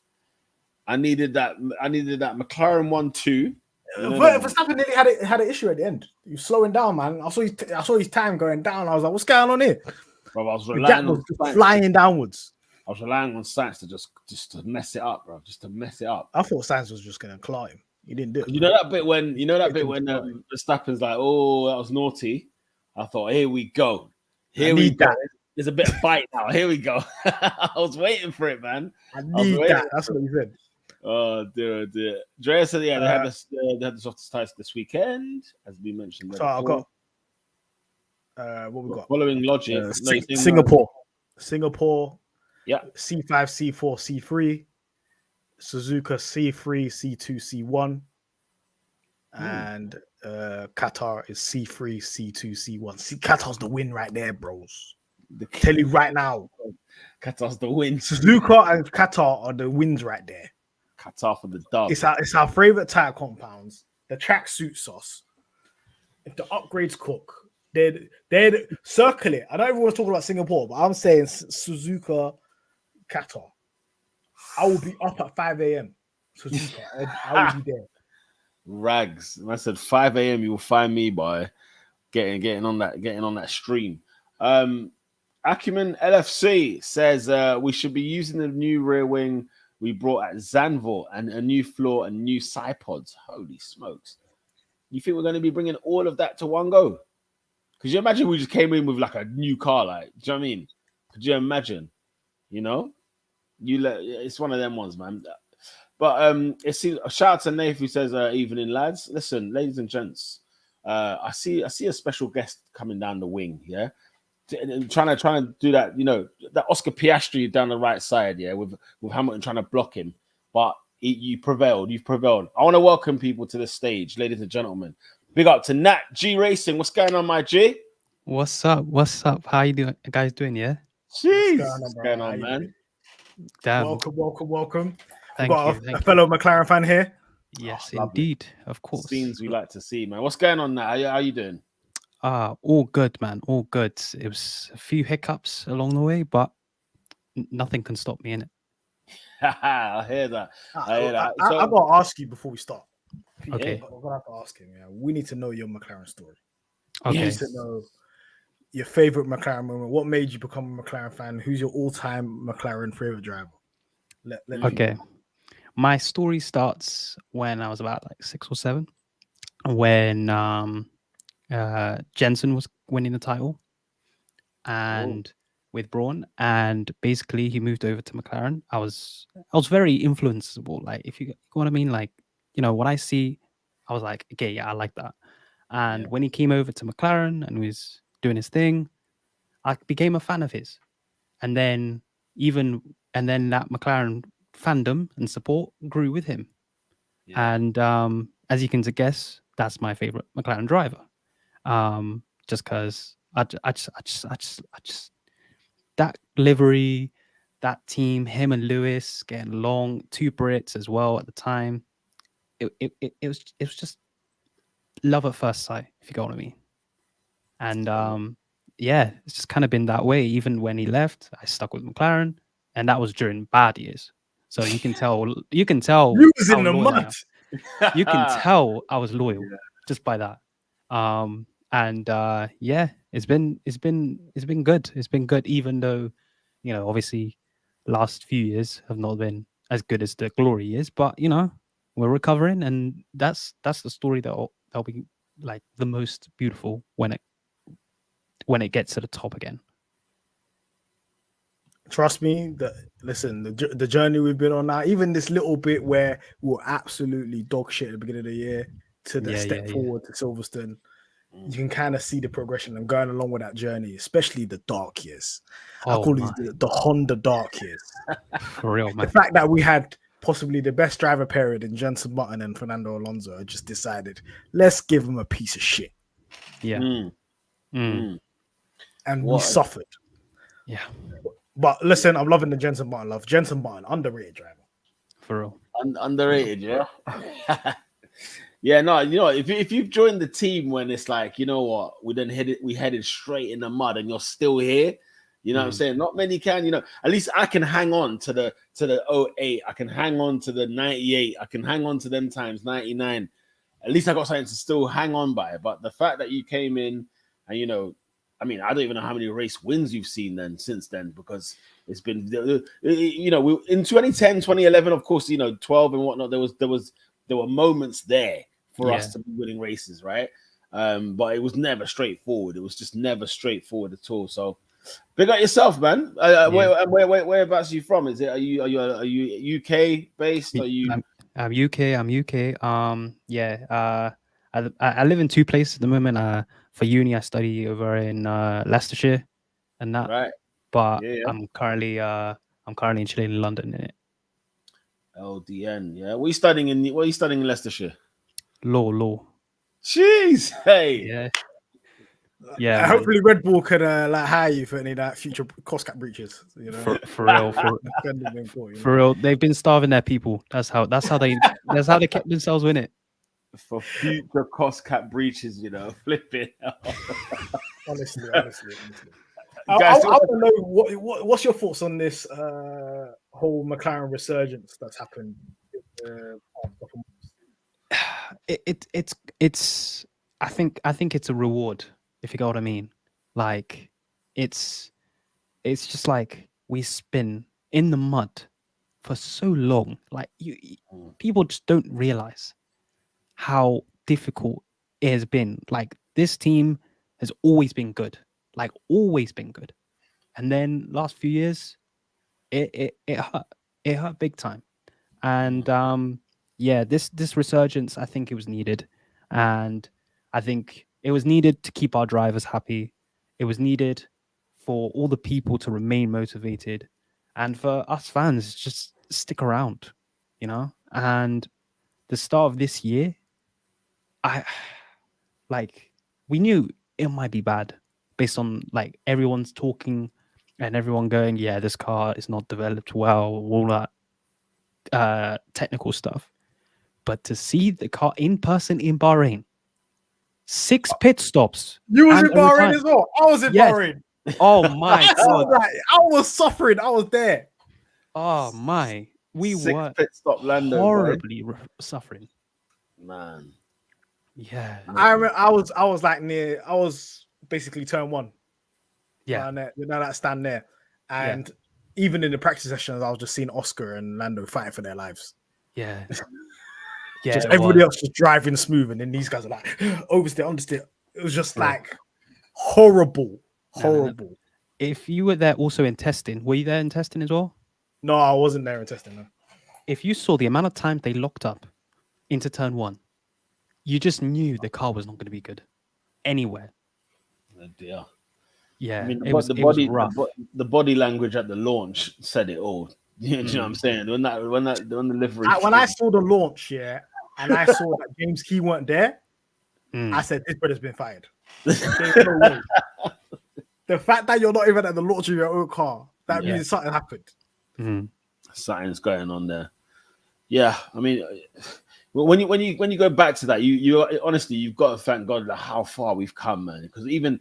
I needed that McLaren 1-2. Verstappen nearly had an issue at the end. He was slowing down, man. I saw his time going down. I was like, what's going on here? Bro, I was relying on flying downwards. I was relying on Sainz to just to mess it up, bro. Just to mess it up. I thought Sainz was just going to claw him. He didn't do it. You know that bit when Verstappen's like, "Oh, that was naughty." I thought, "Here we go. Here we go. There's a bit of bite now. Here we go." I was waiting for it, man. I need that. That's what he said. Oh dear. Drea said, "Yeah, they had the softest tires this weekend, as we mentioned." So I got what we got following logic. Singapore. Yeah. C5, C4, C3. Suzuka C3, C2, C1. And Qatar is C3, C2, C1. See, Qatar's the win right there, bros. Tell you right now. Qatar's the win. Suzuka and Qatar are the wins right there. Qatar for the dub. It's our favorite tire compounds. The tracksuit sauce. If the upgrades cook, they'd circle it. I know everyone's talking about Singapore, but I'm saying Suzuka, Qatar. I will be up at 5 a.m. Suzuka. I will be there. Rags. I said 5 a.m. You will find me by getting on that stream. Acumen LFC says we should be using the new rear wing we brought at Zandvoort and a new floor and new side pods. Holy smokes. You think we're going to be bringing all of that to one go? Could you imagine we just came in with like a new car? Like, do you know what I mean? Could you imagine? You know? It's one of them ones, man. But it's a shout out to Nath who says, evening lads. Listen, ladies and gents, I see a special guest coming down the wing, yeah? Trying to do that, you know, that Oscar Piastri down the right side, yeah, with Hamilton trying to block him. But you prevailed. You've prevailed. I want to welcome people to the stage, ladies and gentlemen. Big up to Nat G Racing. What's going on, my G? What's up? How you guys doing? Yeah. Jeez. What's going on, man? Damn. Welcome. Thank We've got you. a fellow McLaren fan here. Yes, indeed. Of course. Scenes we like to see, man. What's going on now? How you doing? All good, man. All good. It was a few hiccups along the way, but nothing can stop me in it. I hear that. I got to ask you before we start. Okay. I'm going to have to ask him. Yeah. We need to know your McLaren story. Okay. We need to know your favorite McLaren moment. What made you become a McLaren fan? Who's your all-time McLaren favorite driver? Okay. My story starts when I was about like 6 or 7, when Jensen was winning the title and with Braun, and basically he moved over to McLaren. I was very influenceable, like, if you know what I mean, like, you know, what I see, I was like, okay, yeah, I like that. And when he came over to McLaren and was doing his thing, I became a fan of his. And then that McLaren fandom and support grew with him. Yeah. And as you can guess, that's my favorite McLaren driver. Just because I just that livery, that team, him and Lewis getting along, 2 Brits as well at the time. It was just love at first sight, if you get what I mean. And yeah, it's just kind of been that way. Even when he left, I stuck with McLaren, and that was during bad years. So you can tell. You was in the mud. You can tell I was loyal just by that. Yeah, it's been good. It's been good, even though, you know, obviously, last few years have not been as good as the glory years. But you know, we're recovering, and that's the story that'll be like the most beautiful when it gets to the top again. Trust me, the journey we've been on now, even this little bit where we were absolutely dog shit at the beginning of the year to the step forward to Silverstone, you can kind of see the progression and going along with that journey, especially the dark years. I Oh call my, these the Honda dark years. for real, The man. fact that we had possibly the best driver period in Jenson Button and Fernando Alonso, I just decided, let's give him a piece of shit. Yeah. And we What? suffered. Yeah, But listen, I'm loving the Jenson Button love. Jenson Button, underrated driver. for real. Underrated, yeah. Yeah, no, if you've joined the team when it's like, you know what, we headed straight in the mud and you're still here, you know what I'm saying? Not many can, at least I can hang on to the 08, I can hang on to the 98, I can hang on to them times 99. At least I got something to still hang on by. But the fact that you came in and I mean, I don't even know how many race wins you've seen since then, because it's been, in 2010, 2011, of course, 12 and whatnot, there were moments there for us to be winning races, right? But it was never straightforward. It was just never straightforward at all. So big up yourself, man. Whereabouts are you from? Are you UK based? Are you? I'm UK. I'm UK. I live in two places at the moment. For uni, I study over in Leicestershire, and that. Right. But Yeah. I'm currently chilling in London. In it. LDN. Yeah. What are you studying in Leicestershire? Law. Jeez. Hey. Yeah. Yeah. Hopefully Red Bull could hire you for any of that future cost cap breaches. For real. For real. They've been starving their people. That's how they kept themselves in it. For future cost cap breaches, flip it. honestly. Guys, I want to know what's your thoughts on this whole McLaren resurgence that's happened in the past couple months? It's I think it's a reward, if you get what I mean. Like it's just like we spin in the mud for so long. Like people just don't realize how difficult it has been. Like this team has always been good. Like always been good. And then last few years, it hurt. It hurt big time. And this resurgence, I think it was needed. And I think it was needed to keep our drivers happy. It was needed for all the people to remain motivated, and for us fans just stick around, And the start of this year, we knew it might be bad based on like everyone's talking and everyone going, yeah, this car is not developed well, all that technical stuff. But to see the car in person in Bahrain, 6 pit stops. You was in Bahrain as well. I was in Bahrain. Oh my god! I was suffering. I was there. Oh my, we 6 were pit stop Lando, horribly suffering. Man. Yeah, I remember I was like near. I was basically turn 1. Yeah, there, that stand there, and even in the practice sessions, I was just seeing Oscar and Lando fighting for their lives. Yeah. Just everybody else just driving smooth, and then these guys are like oversteer, understeer. It was just like horrible. If you were there also in testing, were you there in testing as well? No, I wasn't there in testing. No. If you saw the amount of time they locked up into turn 1, you just knew the car was not going to be good anywhere. Oh dear. Yeah, I mean, it was rough. The body language at the launch said it all. You know what I'm saying? When the livery. When I saw the launch, and I saw that James Key weren't there, I said, "This brother's been fired." There's no way. The fact that you're not even at the launch of your own car, that means something happened. Something's going on there. Yeah, I mean, when you go back to that, you honestly, you've got to thank God that how far we've come, man. Because even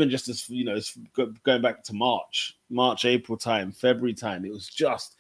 just as it's going back to March, April time, February time, it was just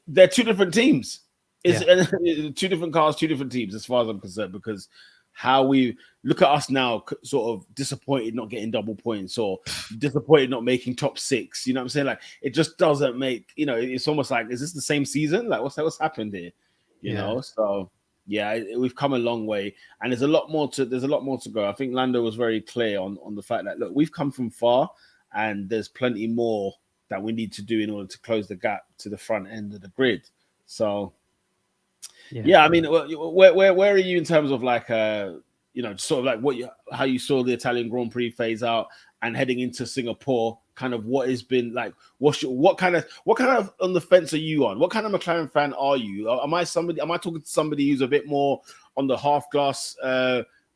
they're two different teams. It's 2 different cars, 2 different teams, as far as I'm concerned. Because how we look at us now, sort of disappointed not getting double points or disappointed not making top 6. You know what I'm saying? Like it just doesn't make. It's almost like, is this the same season? Like what's happened here? You know, so. Yeah, we've come a long way, and there's a lot more to go. I think Lando was very clear on the fact that look, we've come from far, and there's plenty more that we need to do in order to close the gap to the front end of the grid. So yeah, I mean, where are you in terms of like sort of like how you saw the Italian Grand Prix phase out and heading into Singapore? Kind of what has been like? What kind of on the fence are you on? What kind of McLaren fan are you? Am I talking to somebody who's a bit more on the half glass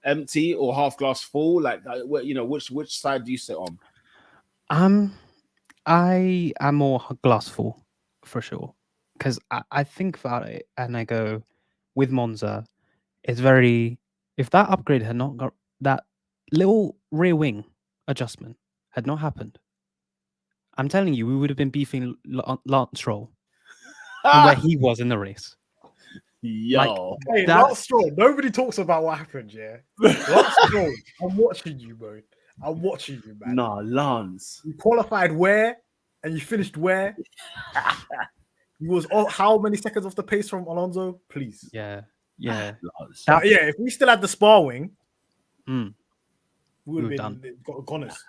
empty or half glass full? Like, which side do you sit on? I am more glass full for sure, because I think about it and I go, with Monza, it's very, if that upgrade had not got, that little rear wing adjustment had not happened, I'm telling you, we would have been beefing Lance Stroll from where he was in the race. Like, Yo, Hey, that, Lance Stroll. Nobody talks about what happened. Yeah, Lance Stroll. I'm watching you, bro. I'm watching you, man. nah, Lance. You qualified where, and you finished where. You was how many seconds off the pace from Alonso? Please. yeah. Lance. But yeah, if we still had the spar wing, Mm, we would We've have been gone us.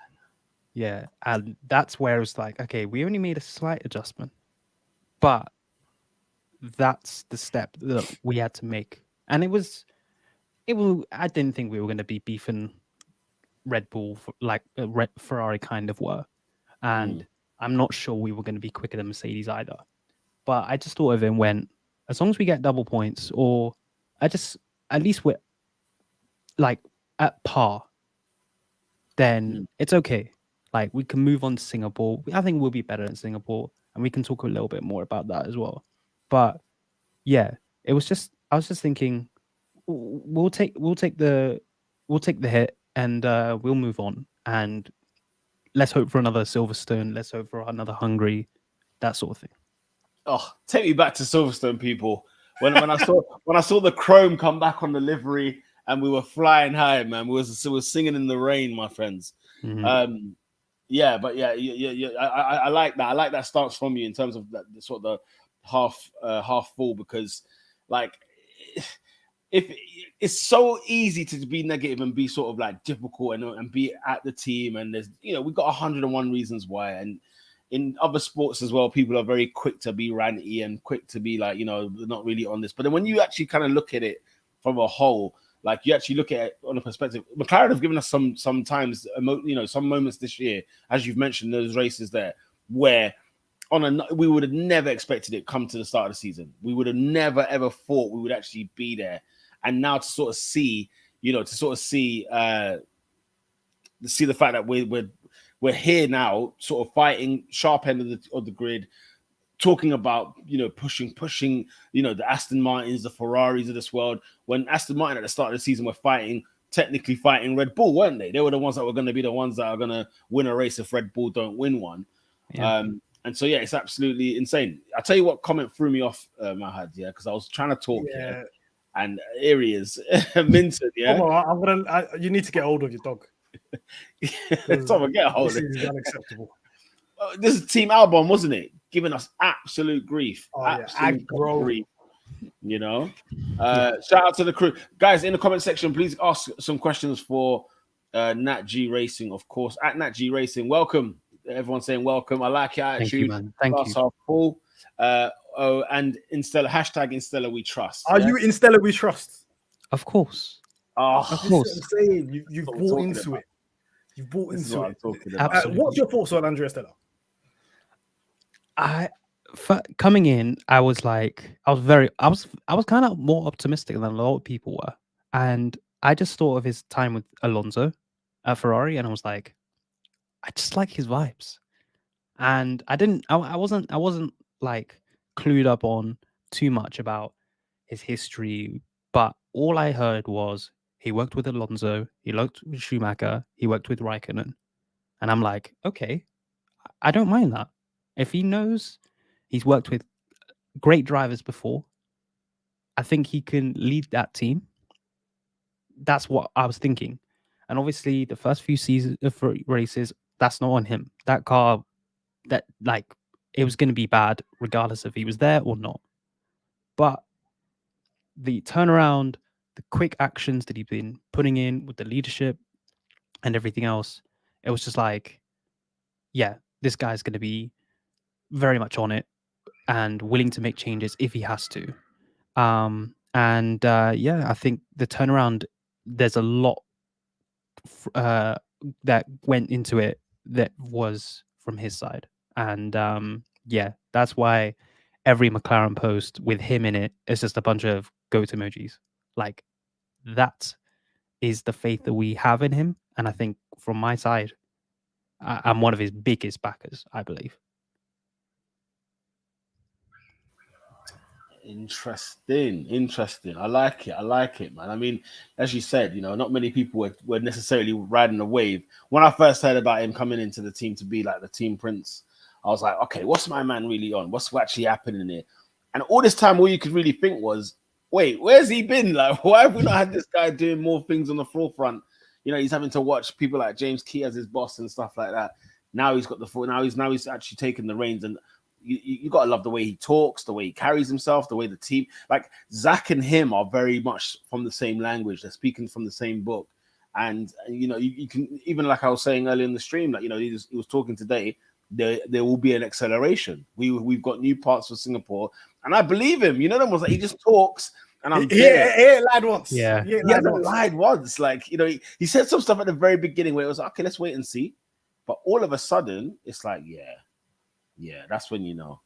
yeah, and that's where it's like, okay, we only made a slight adjustment, but that's the step that we had to make, and it was. I didn't think we were going to be beefing Red Bull like Ferrari kind of were, and I'm not sure we were going to be quicker than Mercedes either. But I just thought of it and went, as long as we get double points, or at least we're like at par, then it's okay. Like, we can move on to Singapore. I think we'll be better in Singapore, and we can talk a little bit more about that as well. But yeah, I was just thinking, we'll take the hit, and we'll move on, and let's hope for another Silverstone. Let's hope for another Hungary, that sort of thing. Oh, take me back to Silverstone, people. When I saw the chrome come back on the livery and we were flying high, man. We were singing in the rain, my friends. Mhm. Yeah, but yeah, I like that. I like that stance from you in terms of that sort of the half full, because like, if it's so easy to be negative and be sort of like difficult and be at the team, and there's we've got 101 reasons why, and in other sports as well, people are very quick to be ranty and quick to be like, they're not really on this. But then when you actually kind of look at it from a whole, like you actually look at it on a perspective, McLaren have given us sometimes, some moments this year, as you've mentioned, those races there where we would have never expected it come to the start of the season. We would have never ever thought we would actually be there. And now to sort of see, see the fact that we're here now, sort of fighting sharp end of the grid, talking about pushing the Aston Martins, the Ferraris of this world. When Aston Martin at the start of the season were technically fighting Red Bull, weren't they? They were the ones that were going to be the ones that are going to win a race if Red Bull don't win one. Yeah. And so yeah, it's absolutely insane. I tell you what comment threw me off, Mahad, because I was trying to talk here, and here he is, Minton. Yeah, you need to get hold of your dog. Someone get a hold of it. This is unacceptable. This is Team Albon, wasn't it? Giving us absolute grief. Absolute grief. Shout out to the crew. Guys, in the comment section, please ask some questions for Nat G Racing, of course. At Nat G Racing, welcome. Everyone's saying welcome. I like your attitude. Thank you, man. Thank you. Half full. And hashtag in Stella we trust. Are you in Stella we trust? Of course. Of course. I'm saying you've bought into it. You've bought into it. Absolutely. What's your thoughts on Andrea Stella? Coming in, I was kind of more optimistic than a lot of people were, and I just thought of his time with Alonso at Ferrari, and I was like, I just like his vibes, and I wasn't like clued up on too much about his history, but all I heard was he worked with Alonso, he worked with Schumacher, he worked with Raikkonen, and I'm like, okay, I don't mind that. If he knows he's worked with great drivers before, I think he can lead that team. That's what I was thinking. And obviously, the first few seasons of races, that's not on him. That car, it was going to be bad regardless if he was there or not. But the turnaround, the quick actions that he'd been putting in with the leadership and everything else, it was just like, yeah, this guy's going to be very much on it and willing to make changes if he has to. Yeah, I think the turnaround, there's a lot that went into it that was from his side. And yeah, that's why every McLaren post with him in it is just a bunch of goat emojis. Like, that is the faith that we have in him. And I think from my side, I'm one of his biggest backers, I believe. Interesting. I like it, man. I mean, as you said, not many people were necessarily riding the wave. When I first heard about him coming into the team to be like the team prince, I was like, okay, what's my man really on? What's actually happening here? And all this time, all you could really think was, wait, where's he been? Like, why have we not had this guy doing more things on the forefront? He's having to watch people like James Key as his boss and stuff like that. Now he's got the full. Now he's actually taking the reins, and you got to love the way he talks, the way he carries himself, the way the team, like Zach and him are very much from the same language. They're speaking from the same book. And, you can, even like I was saying earlier in the stream, like, he was talking today, there will be an acceleration. We've got new parts for Singapore. And I believe him. Them was like, he just talks and I'm there. He ain't lied once. Yeah. He hasn't lied once. Like, he said some stuff at the very beginning where it was like, okay, let's wait and see. But all of a sudden, it's like, yeah, that's when you know.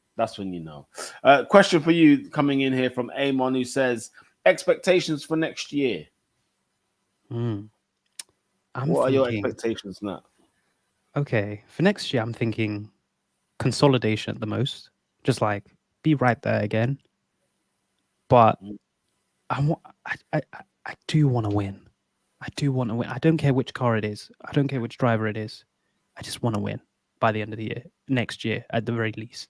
Question for you coming in here from Amon, who says, expectations for next year. What are your expectations now? Okay, for next year, I'm thinking consolidation at the most. Just like be right there again. But I do want to win. I do want to win. I don't care which car it is. I don't care which driver it is. I just want to win by the end of the year, next year at the very least.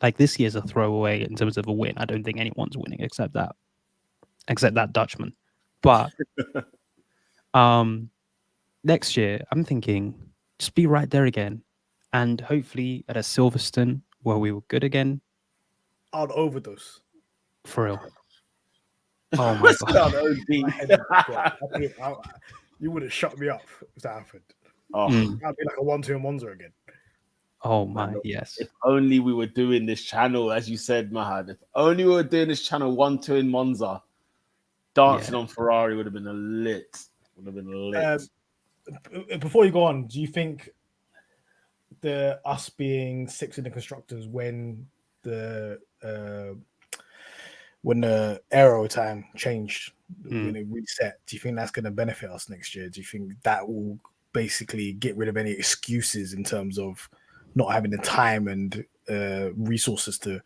Like, this year's a throwaway in terms of a win. I don't think anyone's winning except that Dutchman. But next year, I'm thinking just be right there again, and hopefully at a Silverstone where we were good again. I'd overdose. For real. Oh my god! You would have shut me up if that happened. That'd be like a 1-2 and Monza again. Oh my, yes. If only we were doing this channel, as you said, Mahad. If only we were doing this channel 1-2 in Monza, dancing on Ferrari would have been lit. Before you go on, do you think us being 6th in the constructors when the aero time changed, when it reset, do you think that's going to benefit us next year? Do you think that will basically get rid of any excuses in terms of not having the time and resources to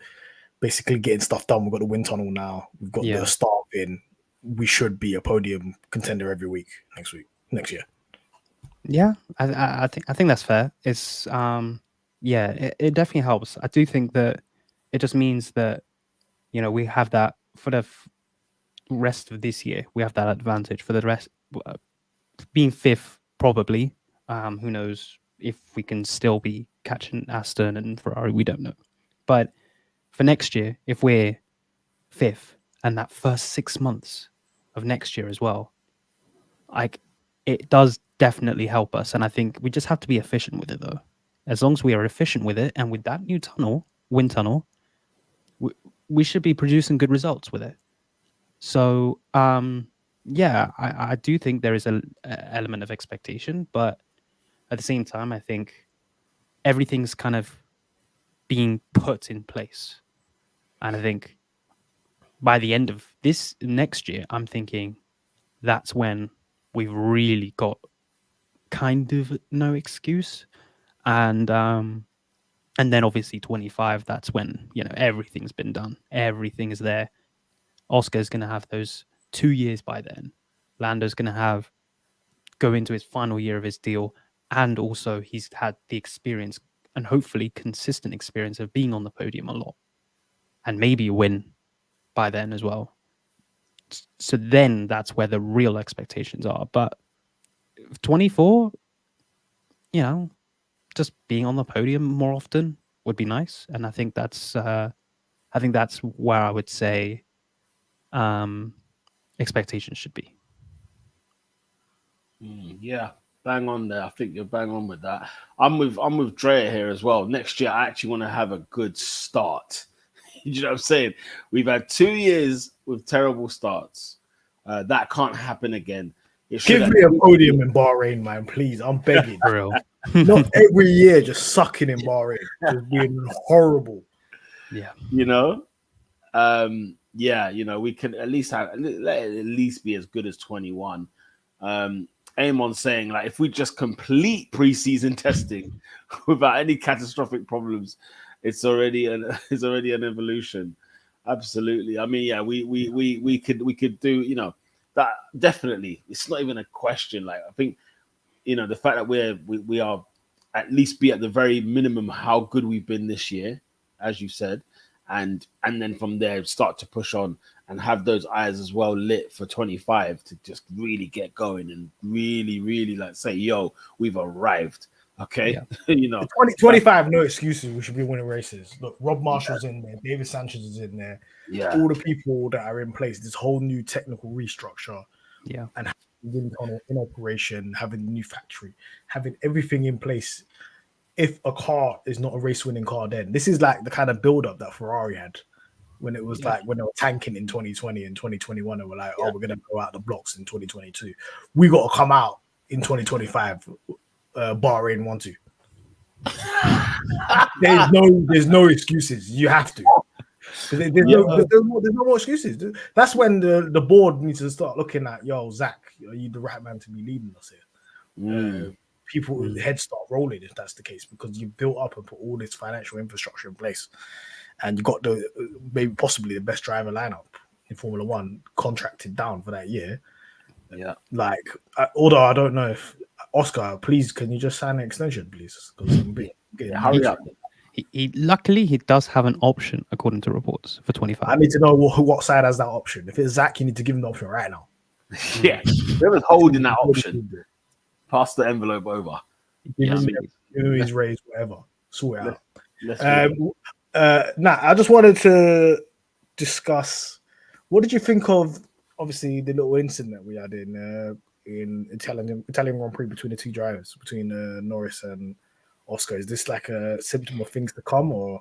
basically getting stuff done? We've got the wind tunnel now. We've got the start in. We should be a podium contender every week next year. Yeah, I think that's fair. It's it definitely helps. I do think that it just means that we have that for the rest of this year. We have that advantage for the rest, being 5th probably. Who knows if we can still be catching Aston and Ferrari? We don't know. But for next year, if we're 5th and that first 6 months of next year as well, like, it does definitely help us. And I think we just have to be efficient with it, though. As long as we are efficient with it, and with that new wind tunnel, we should be producing good results with it. So, I do think there is an element of expectation, but at the same time, I think everything's kind of being put in place. And I think by the end of this next year, I'm thinking that's when we've really got kind of no excuse. And then obviously 25, that's when, everything's been done. Everything is there. Oscar's going to have those 2 years by then. Lando's going to go into his final year of his deal. And also he's had the experience, and hopefully consistent experience, of being on the podium a lot. And maybe win by then as well. So then that's where the real expectations are. But 24, just being on the podium more often would be nice. And I think that's where I would say expectations should be. Yeah, bang on there. I think you're bang on with that. I'm with Drea here as well. Next year, I actually want to have a good start. You know what I'm saying? We've had 2 years with terrible starts. That can't happen again. It should Give me a podium in Bahrain, man, please. I'm begging. For real. Not every year just sucking in Bahrain, just being horrible. Yeah. You know, yeah, you know, we can at least let it at least be as good as 21. Aim on saying like if we just complete preseason testing without any catastrophic problems, it's already an evolution. Absolutely. I mean, yeah, we could do, you know, that definitely. It's not even a question. Like I think, you know, the fact that we are at least be at the very minimum how good we've been this year, as you said, and then from there start to push on and have those eyes as well lit for 25 to just really get going and really like say, yo, we've arrived. Okay. Yeah. You know, 2025, no excuses. We should be winning races. Look, Rob Marshall's in there, David Sanchez is in there. yeah, All the people that are in place, this whole new technical restructure. Yeah. And having tunnel in operation, having the new factory, having everything in place. If a car is not a race winning car, then this is like the kind of build up that Ferrari had when it was like when they were tanking in 2020 and 2021 and we're like, oh, we're gonna go out the blocks in 2022. We got to come out in 2025. Bahrain 1-2. There's no excuses. You have to. There's no more excuses. That's when the board needs to start looking at, yo, Zach, are you the right man to be leading us here? People heads start rolling if that's the case, because you built up and put all this financial infrastructure in place, and you got the maybe possibly the best driver lineup in Formula One contracted down for that year. Yeah, like although I don't know if Oscar, please, can you just sign an extension, please? Because I'm hurry up. He luckily he does have an option according to reports for 25. I need to know what side has that option. If it's Zach, you need to give him the option right now. Yeah, whoever's holding that option, pass the envelope over. Give him his raise, whatever. Sort it out. I just wanted to discuss. What did you think of, obviously, the little incident we had in Italian Grand Prix between the two drivers, between Norris and Oscar? Is this like a symptom of things to come, or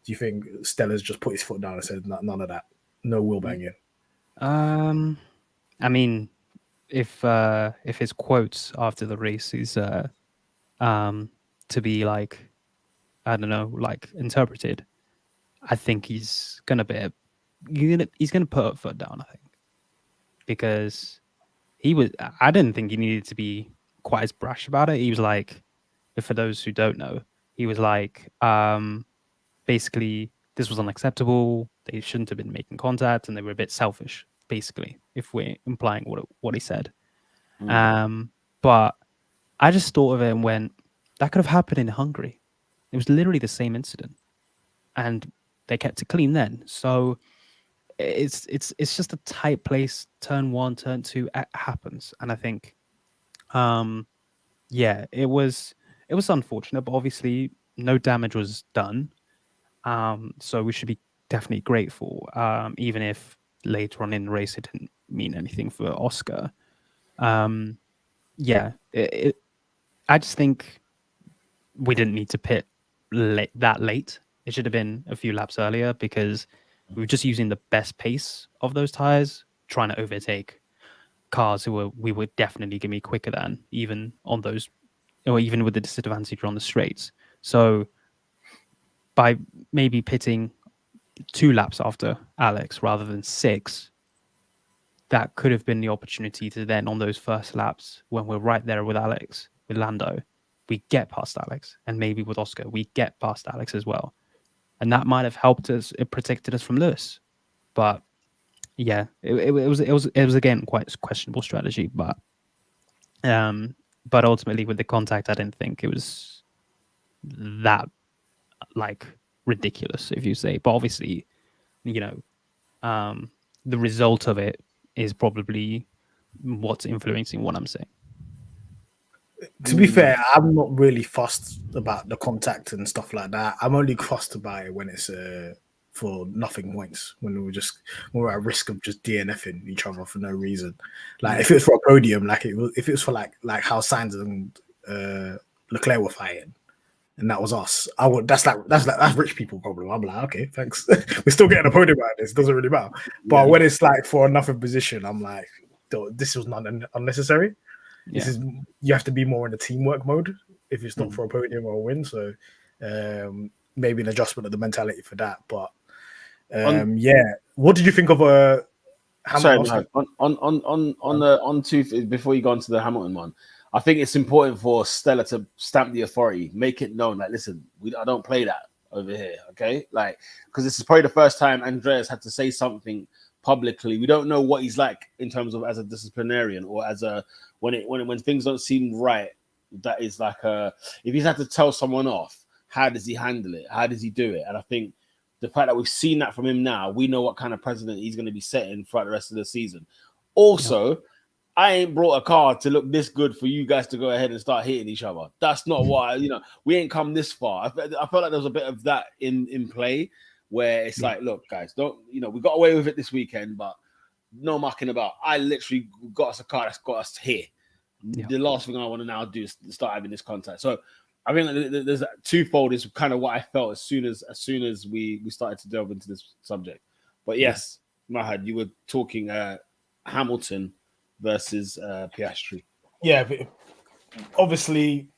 do you think Stella's just put his foot down and said none of that, no wheel banging? I mean, if his quotes after the race is to be like, I don't know, like interpreted, I think he's gonna put a foot down. I think because I didn't think he needed to be quite as brash about it. He was like, for those who don't know, he was like, basically, this was unacceptable. They shouldn't have been making contact, and they were a bit selfish, basically, if we're implying what he said. But I just thought of it and went, that could have happened in Hungary. It was literally the same incident, and they kept it clean then. So it's just a tight place. Turn 1, turn 2 happens, and I think, yeah, it was unfortunate, but obviously no damage was done. So we should be definitely grateful, even if later on in the race it didn't mean anything for Oscar. Yeah, I just think we didn't need to pit that late. It should have been a few laps earlier, because we were just using the best pace of those tires, trying to overtake cars who we were definitely going to be quicker than, even on those, or even with the disadvantage on the straights. So by maybe pitting 2 laps after Alex rather than 6, that could have been the opportunity to then, on those first laps, when we're right there with Alex, with Lando, we get past Alex, and maybe with Oscar, we get past Alex as well. And that might have helped us. It protected us from Lewis. But yeah, it was again quite a questionable strategy. But ultimately with the contact, I didn't think it was that like ridiculous, if you say. But obviously, you know, the result of it is probably what's influencing what I'm saying. To be fair, I'm not really fussed about the contact and stuff like that. I'm only fussed about it when it's for nothing points when we were at risk of just DNFing each other for no reason. Like if it was for a podium, like if it was for like how Sainz and Leclerc were fighting, and that was us, I would. That's rich people problem. I'm like, okay, thanks. We're still getting a podium out of this. Doesn't really matter. But when it's like for another position, I'm like, this was not unnecessary. Yeah. You have to be more in the teamwork mode if it's not for a podium or a win. So maybe an adjustment of the mentality for that. But what did you think of Hamilton? Sorry, on two before you go on to the Hamilton one. I think it's important for Stella to stamp the authority, make it known. Like, listen, I don't play that over here, okay? Like, because this is probably the first time Andreas had to say something publicly. We don't know what he's like in terms of as a disciplinarian or as a when things don't seem right. That is like if he's had to tell someone off, how does he handle it? How does he do it? And I think the fact that we've seen that from him now, we know what kind of precedent he's going to be setting throughout the rest of the season. Also, I ain't brought a car to look this good for you guys to go ahead and start hitting each other. That's not why, we ain't come this far. I felt like there was a bit of that in play where it's like, look, guys, don't, we got away with it this weekend, but no mucking about. I literally got us a car that's got us here. Yeah. The last thing I want to now do is start having this contact. So I think there's twofold is kind of what I felt as soon as we started to delve into this subject. But yes, Mahad, you were talking Hamilton versus Piastri. Yeah, but obviously,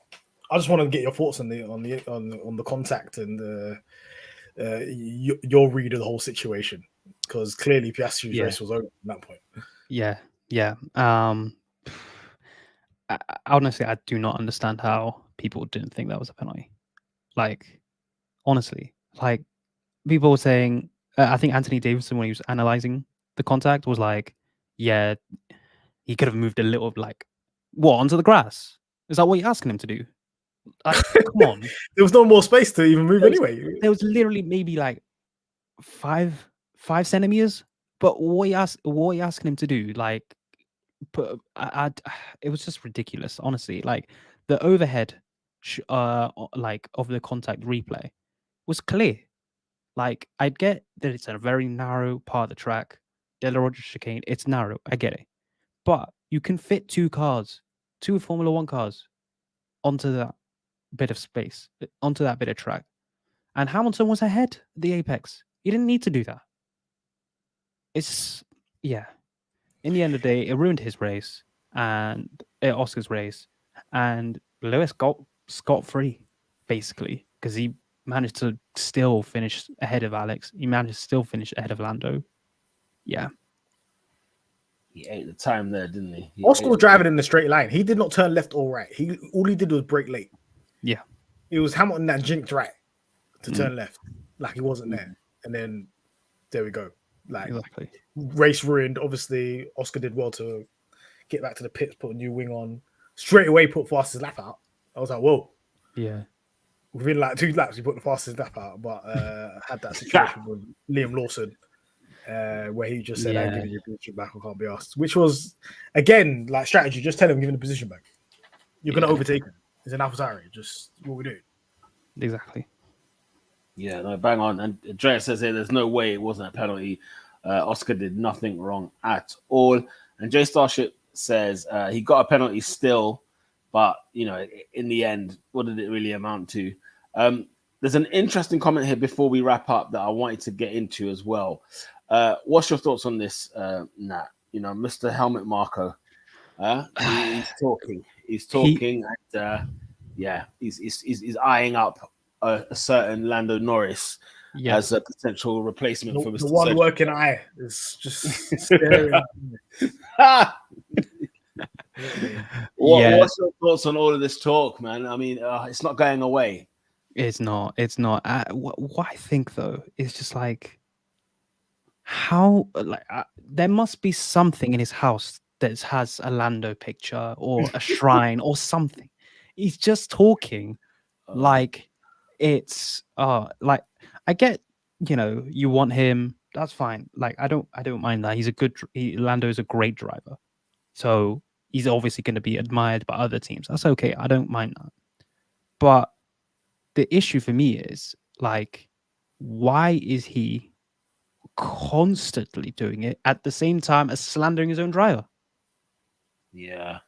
I just want to get your thoughts on the contact and your read of the whole situation, because clearly Piastri's race was over at that point. Yeah. Honestly, I do not understand how people didn't think that was a penalty. Like, honestly, like people were saying, I think Anthony Davidson, when he was analyzing the contact, was like, yeah, he could have moved a little, like, onto the grass? Is that what you're asking him to do? Like, come on. There was no more space to even move anyway. There was literally maybe like 5 centimeters. But what are you asking him to do? Like, it was just ridiculous, honestly. Like the overhead, like of the contact replay was clear. Like I'd get that it's a very narrow part of the track, De La Rocha chicane. It's narrow, I get it, but you can fit two Formula One cars, onto that bit of space, onto that bit of track, and Hamilton was ahead at the apex. He didn't need to do that. In the end of the day, it ruined his race and Oscar's race, and Lewis got scot-free, basically, because he managed to still finish ahead of Alex. He managed to still finish ahead of Lando. Yeah. He ate the time there, didn't he? Oscar was driving in the straight line. He did not turn left or right. All he did was brake late. Yeah. It was Hamilton that jinked right to turn left, like he wasn't there. And then there we go. Like, exactly. Race ruined. Obviously, Oscar did well to get back to the pits, put a new wing on. Straight away, put fastest lap out. I was like, whoa. Yeah. Within like 2 laps, he put the fastest lap out, but had that situation with Liam Lawson, where he just said, I'm giving you position back, I can't be asked. Which was, again, like strategy. Just tell him, give him the position back. You're going to overtake him. It's an AlphaTauri. Just what we do. Exactly. Yeah, no, bang on. And Andreas says here, there's no way it wasn't a penalty. Oscar did nothing wrong at all. And Jay Starship says he got a penalty still, but, in the end, what did it really amount to? There's an interesting comment here before we wrap up that I wanted to get into as well. What's your thoughts on this, Nat? Mr. Helmet Marco, he's talking. He's talking, and he's eyeing up a certain Lando Norris as a potential replacement for Mr. The one working eye is just staring at me. What's your thoughts on all of this talk, man? I mean, it's not going away. It's not. What I think though is just like how there must be something in his house that has a Lando picture or a shrine or something. He's just talking like it's like I get, you want him, that's fine. Like I don't mind that. Lando is a great driver, so he's obviously going to be admired by other teams. That's okay. I don't mind that. But the issue for me is like, why is he constantly doing it at the same time as slandering his own driver. Yeah,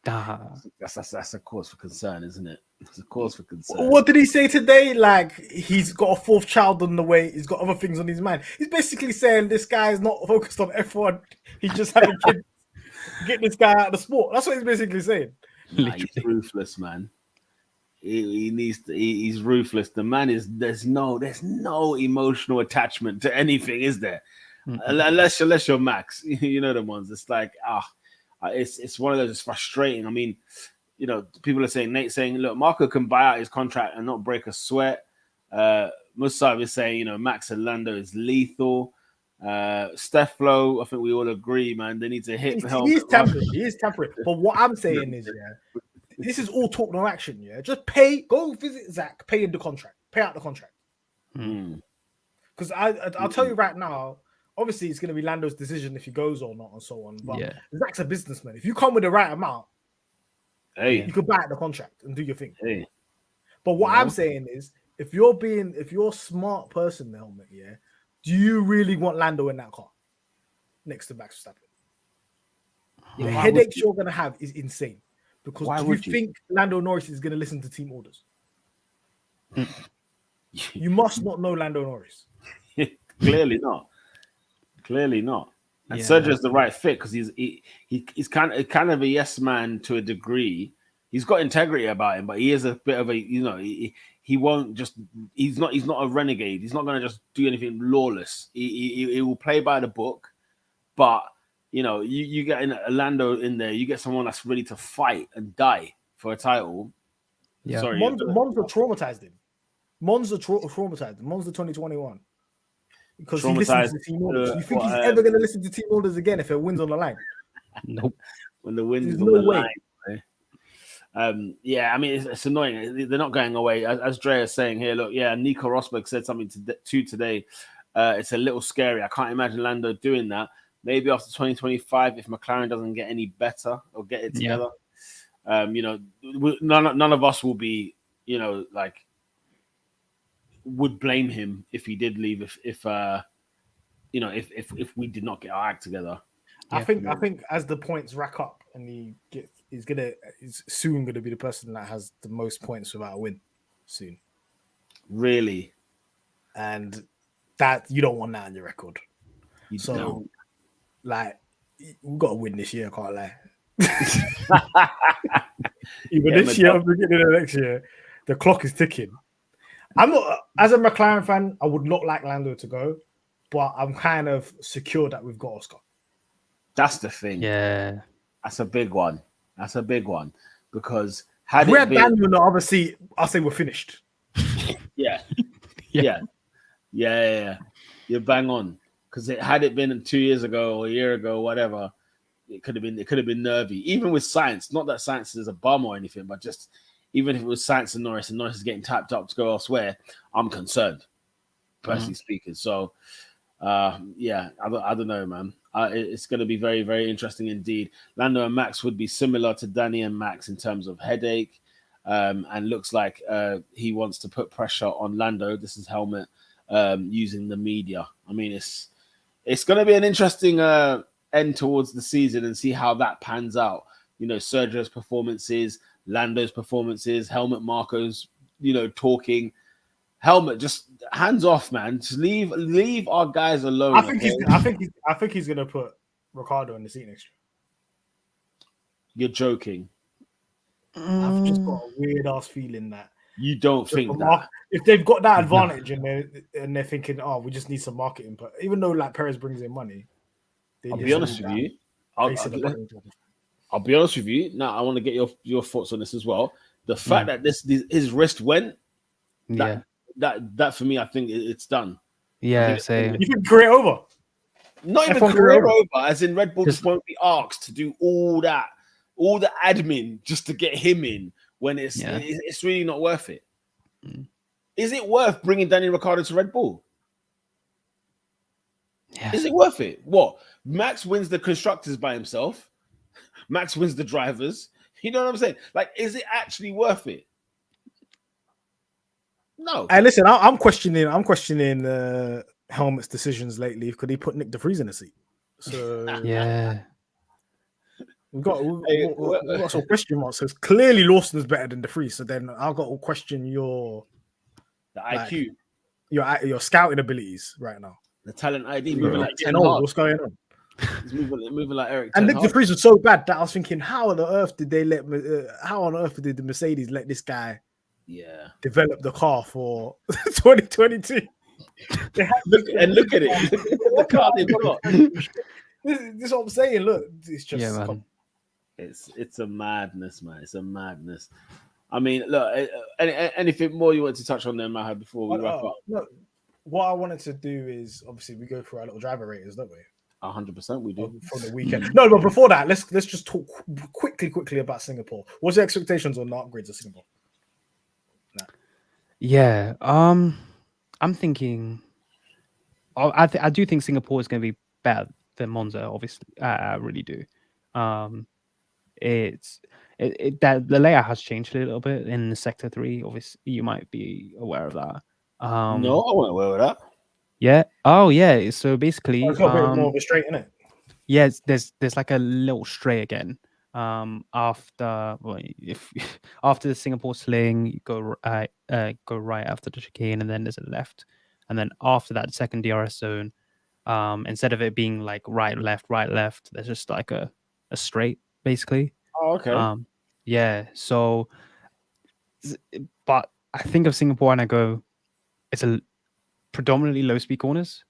Ah, that's a cause for concern, isn't it? It's a cause for concern. What did he say today? Like, he's got a fourth child on the way. He's got other things on his mind. He's basically saying this guy is not focused on F1. He's just having kids. Get this guy out of the sport. That's what he's basically saying. Nah, he's literally. ruthless, man. He needs to. He's ruthless. The man is. There's no emotional attachment to anything, is there? Unless you're Max, you know the ones. It's like it's one of those. It's frustrating. I mean, you know, people are saying, Nate saying, look, Marco can buy out his contract and not break a sweat. Musab is saying, you know, Max and Lando is lethal. Steflo, I think we all agree, man. They need to hit the helmet. He is temperate. But what I'm saying is, yeah, this is all talk, no action. Yeah, just go visit Zach, pay out the contract. Because I'll tell you right now, obviously it's going to be Lando's decision if he goes or not and so on. But Zach's a businessman. If you come with the right amount, you could buy out the contract and do your thing. But what I'm saying is, if you're a smart person, the helmet, yeah, do you really want Lando in that car next to Max Verstappen? The headaches you're going to have is insane. Because do you think Lando Norris is going to listen to team orders? You must not know Lando Norris. Clearly not. And Sergio's the right fit because he's kind of a yes man to a degree. He's got integrity about him, but he is a bit of a, you know, he won't just. He's not a renegade. He's not going to just do anything lawless. He will play by the book, but you know, you get a Lando in there. You get someone that's ready to fight and die for a title. Yeah, Sorry, Monza traumatized him. Monza traumatized him. Monza 2021 because he listens to team orders. You think he's ever going to listen to team orders again if it wins on the line? Nope. When the wind's There's on no the way. line. Yeah, I mean, it's annoying. They're not going away. As Dre is saying here, look, yeah, Nico Rosberg said something today. It's a little scary. I can't imagine Lando doing that. Maybe after 2025, if McLaren doesn't get any better or get it together, you know, none of us will be, you know, like, would blame him if he did leave. If you know, if we did not get our act together. I think as the points rack up and he's soon gonna be the person that has the most points without a win soon. Really? And that you don't want that on your record. You don't. Like, we've got to win this year, I can't lie. Even this year or beginning of next year, the clock is ticking. I'm not, as a McLaren fan, I would not like Lando to go, but I'm kind of secure that we've got Oscar. That's the thing. Yeah. That's a big one. Because if we had Daniel in the other seat, I'll say we're finished. Yeah. You're bang on. Because had it been 2 years ago or a year ago, whatever, it could have been nervy. Even with Sainz, not that Sainz is a bum or anything, but just even if it was Sainz and Norris is getting tapped up to go elsewhere, I'm concerned, personally speaking. So, I don't know, man. It's going to be very, very interesting indeed. Lando and Max would be similar to Danny and Max in terms of headache, and looks like he wants to put pressure on Lando. This is Helmet using the media. I mean, it's going to be an interesting end towards the season and see how that pans out. You know, Sergio's performances, Lando's performances, Helmet Marco's, you know, talking. Helmet, just hands off, man. Just leave our guys alone. I think he's gonna put Ricardo in the seat next year. You're joking. I've just got a weird ass feeling that you don't think that if they've got that advantage and they're thinking, oh, we just need some marketing, but even though like Perez brings in money, I'll be honest with you. I'll be honest with you. Now I want to get your thoughts on this as well. The fact that his wrist went, that for me, I think it's done. Yeah, same. You think career over? Not even career over, as in Red Bull just won't be asked to do all the admin just to get him in when it's really not worth it. Is it worth bringing Daniel Ricciardo to Red Bull? Yeah. Is it worth it? What? Max wins the constructors by himself. Max wins the drivers. You know what I'm saying? Like, is it actually worth it? No. And listen, I'm questioning Helmet's decisions lately because he put Nick De Vries in the seat. So Yeah. we've got Hey, we've got some question marks. So clearly Lawson's better than De Vries. So then I've got to question your the like IQ, your scouting abilities right now. the talent ID, Bro. moving like Getting 10 old. Hag. What's going on? He's moving like Eric And Ten Nick De Hag. Vries was so bad that I was thinking, how on earth did they let? How on earth did the Mercedes let this guy Yeah. develop the car for 2022? They had Look at it. Look at the car they've got. This is what I'm saying. Look, it's just Yeah, man. It's a madness, man. It's a madness. I mean, look, anything more you want to touch on there, Mahad, before we wrap up? No, what I wanted to do is obviously we go through our little driver ratings, don't we? 100% we do. From the weekend. No, but before that, let's just talk quickly about Singapore. What's your expectations on the upgrades of Singapore? Yeah. I'm thinking. I do think Singapore is going to be better than Monza. Obviously, I really do. That the layout has changed a little bit in the Sector 3. Obviously, you might be aware of that. No, I wasn't aware of that. Yeah. Oh, yeah. So basically, It's got a bit more of a straight, innit? yeah, there's like a little stray again. After after the Singapore sling, you go right after the chicane, and then there's a left, and then after that second DRS zone, instead of it being like right left, there's just like a straight basically. Oh, okay. Yeah. So, but I think of Singapore and I go, it's a predominantly low speed corners.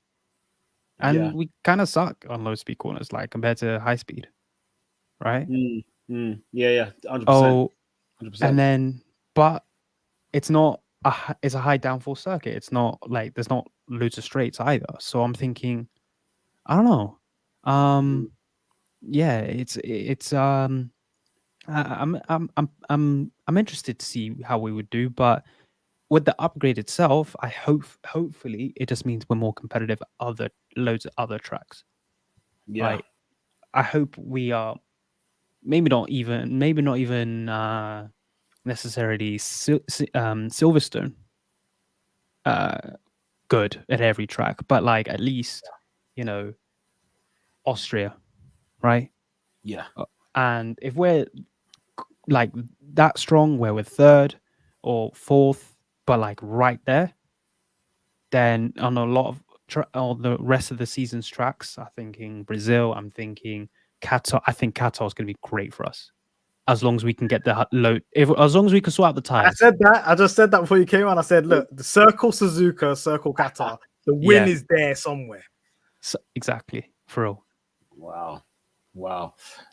And Yeah. we kind of suck on low speed corners, like compared to high speed, right? Yeah, 100%. Oh, 100%. and then, but it's not it's a high downforce circuit. It's not like there's not loads of straights either. So I'm thinking, I don't know. Yeah, I'm interested to see how we would do, but with the upgrade itself, I hopefully it just means we're more competitive at loads of other tracks. Yeah. Like, I hope we are maybe not even necessarily Silverstone good at every track, but like at least, Austria, right? Yeah. And if we're like that strong where we're third or fourth, but like right there, then on a lot of all the rest of the season's tracks, I'm thinking Brazil, I'm thinking Qatar. I think Qatar is going to be great for us as long as we can get the load. As long as we can sort out the tires. I said that. I just said that before you came on. I said, look, the circle Suzuka, circle Qatar. The win is there somewhere. So, exactly, for real. Wow.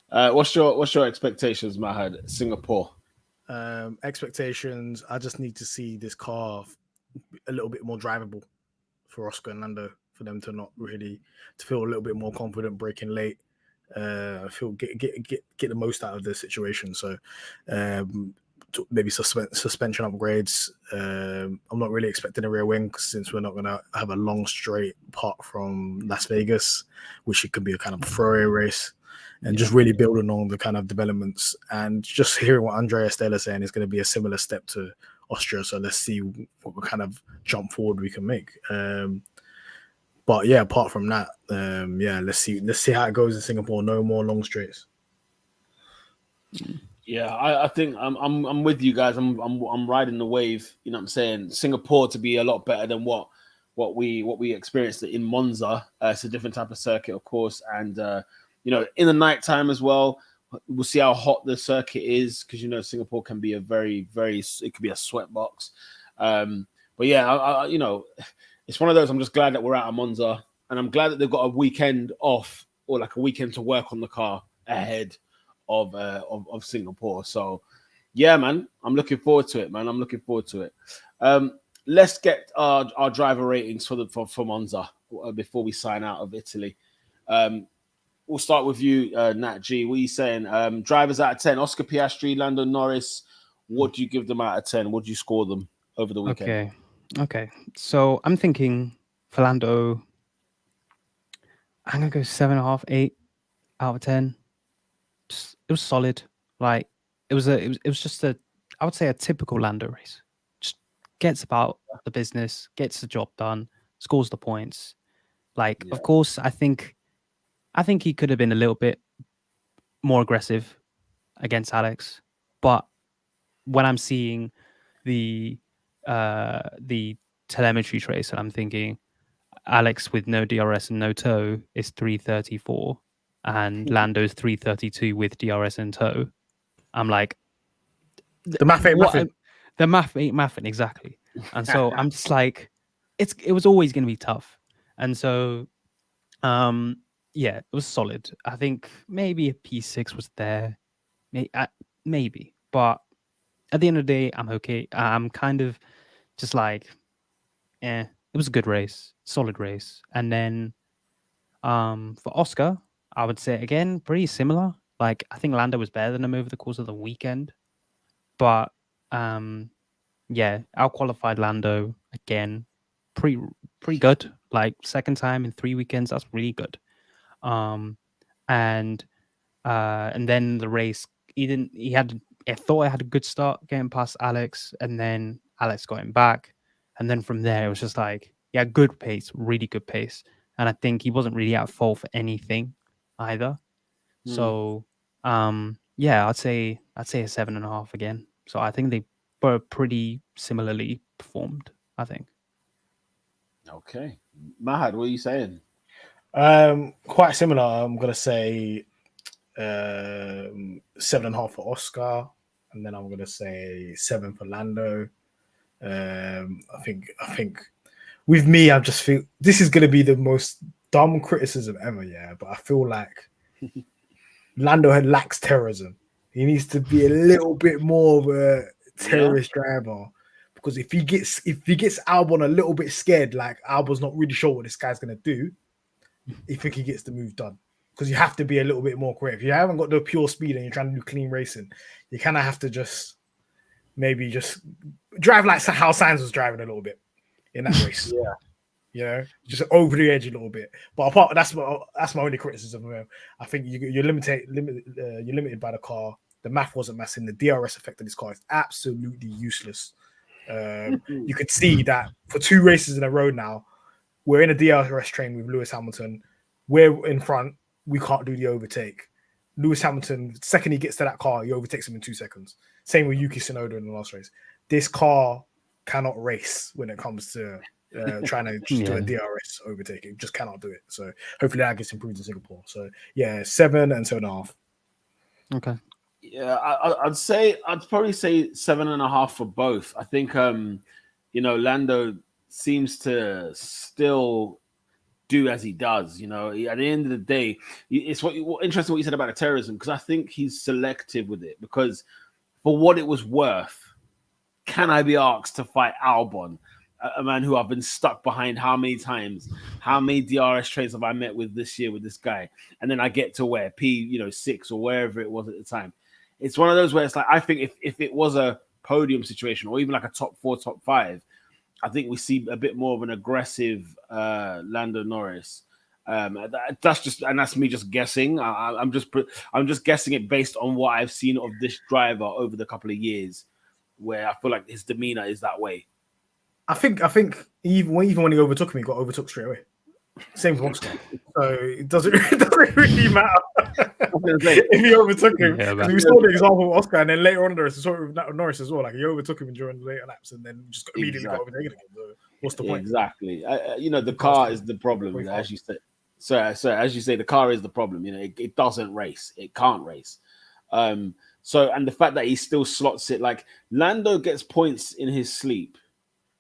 What's your expectations, Mahad? Singapore. Expectations. I just need to see this car a little bit more drivable for Oscar and Lando, for them to not really to feel a little bit more confident braking late. Feel get the most out of the situation. So maybe suspension upgrades. I'm not really expecting a rear wing since we're not going to have a long straight apart from Las Vegas, which it could be a kind of throwaway race. And just really building on the kind of developments and just hearing what Andrea Stella is saying is going to be a similar step to Austria. So let's see what kind of jump forward we can make. But yeah, apart from that, let's see how it goes in Singapore. No more long straights. Yeah, I think I'm with you guys. I'm riding the wave. You know what I'm saying? Singapore to be a lot better than what we experienced in Monza. It's a different type of circuit, of course, and in the nighttime as well. We'll see how hot the circuit is because Singapore can be a very, very. It could be a sweat box. But yeah, it's one of those. I'm just glad that we're out of Monza, and I'm glad that they've got a weekend off or like a weekend to work on the car ahead of Singapore. So yeah, man, I'm looking forward to it, let's get our driver ratings for Monza before we sign out of Italy. We'll start with you, Nat G. What are you saying? Drivers out of 10. Oscar Piastri, Lando Norris. What do you give them out of 10? What do you score them over the weekend? Okay. So I'm thinking for Lando, I'm gonna go 7.5, 8 out of 10. It was solid. Like it was just I would say a typical Lando race. Just gets about the business, gets the job done. scores the points. Like, Yeah. of course, I think he could have been a little bit more aggressive against Alex, but when I'm seeing the telemetry trace, and I'm thinking Alex with no DRS and no tow is 334, and Lando's 332 with DRS and tow. I'm like, The math ain't what? mathing. The math ain't mathing, exactly. And so I'm just like, it was always going to be tough. And so, yeah, it was solid. I think maybe a P6 was there, maybe, but at the end of the day, I'm okay. I'm kind of just like, it was a good race, solid race. And then for Oscar, I would say again, pretty similar. Like, I think Lando was better than him over the course of the weekend. But yeah, out-qualified Lando again, pretty good. Like, second time in 3 weekends, that's really good. And then the race, I thought I had a good start getting past Alex, and then Alex got him back. And then from there, it was just like, yeah, good pace, really good pace. And I think he wasn't really at fault for anything either. So, yeah, I'd say a 7.5 again. So I think they were pretty similarly performed, I think. Okay. Mahad, what are you saying? Quite similar. I'm gonna say 7.5 for Oscar, and then I'm gonna say 7 for Lando. I think with me, I just feel this is gonna be the most dumb criticism ever. Yeah, but I feel like Lando lacks terrorism. He needs to be a little bit more of a terrorist driver. Because if he gets Albon a little bit scared, like Albon's not really sure what this guy's gonna do, I think he gets the move done. Because you have to be a little bit more creative. If you haven't got the pure speed and you're trying to do clean racing, you kind of have to just drive like how Sainz was driving a little bit in that race. Yeah. You know, just over the edge a little bit. But apart, that's my only criticism of him. I think you're limited by the car. The math wasn't massing. The DRS effect of this car is absolutely useless. You could see that for 2 races in a row now, we're in a DRS train with Lewis Hamilton. We're in front. We can't do the overtake. Lewis Hamilton, the second he gets to that car, he overtakes him in 2 seconds. Same with Yuki Tsunoda in the last race. This car cannot race when it comes to trying to just do a DRS overtake. It just cannot do it. So hopefully that gets improved in Singapore. So yeah, 7 and 7.5. Okay. Yeah, I'd probably say 7.5 for both. I think Lando seems to still do as he does. At the end of the day, it's what interesting what you said about the terrorism, because I think he's selective with it. Because for what it was worth, can I be asked to fight Albon, a man who I've been stuck behind how many times? How many DRS trains have I met with this year with this guy? And then I get to where P6 or wherever it was at the time. It's one of those where it's like, I think if it was a podium situation or even like a top 4, top 5, I think we see a bit more of an aggressive Lando Norris. That's me just guessing. I'm just guessing it based on what I've seen of this driver over the couple of years, where I feel like his demeanor is that way. I think even when he overtook him, he got overtook straight away. Same for Oscar. So it doesn't really matter if he overtook him. We saw the example of Oscar, and then later on, there's a sort of Norris as well. Like he overtook him during the later laps, and then just immediately got overtaken again. So what's the point? Exactly. The car is the problem, as you said. So as you say, the car is the problem. It doesn't race. It can't race. And the fact that he still slots it, like Lando gets points in his sleep.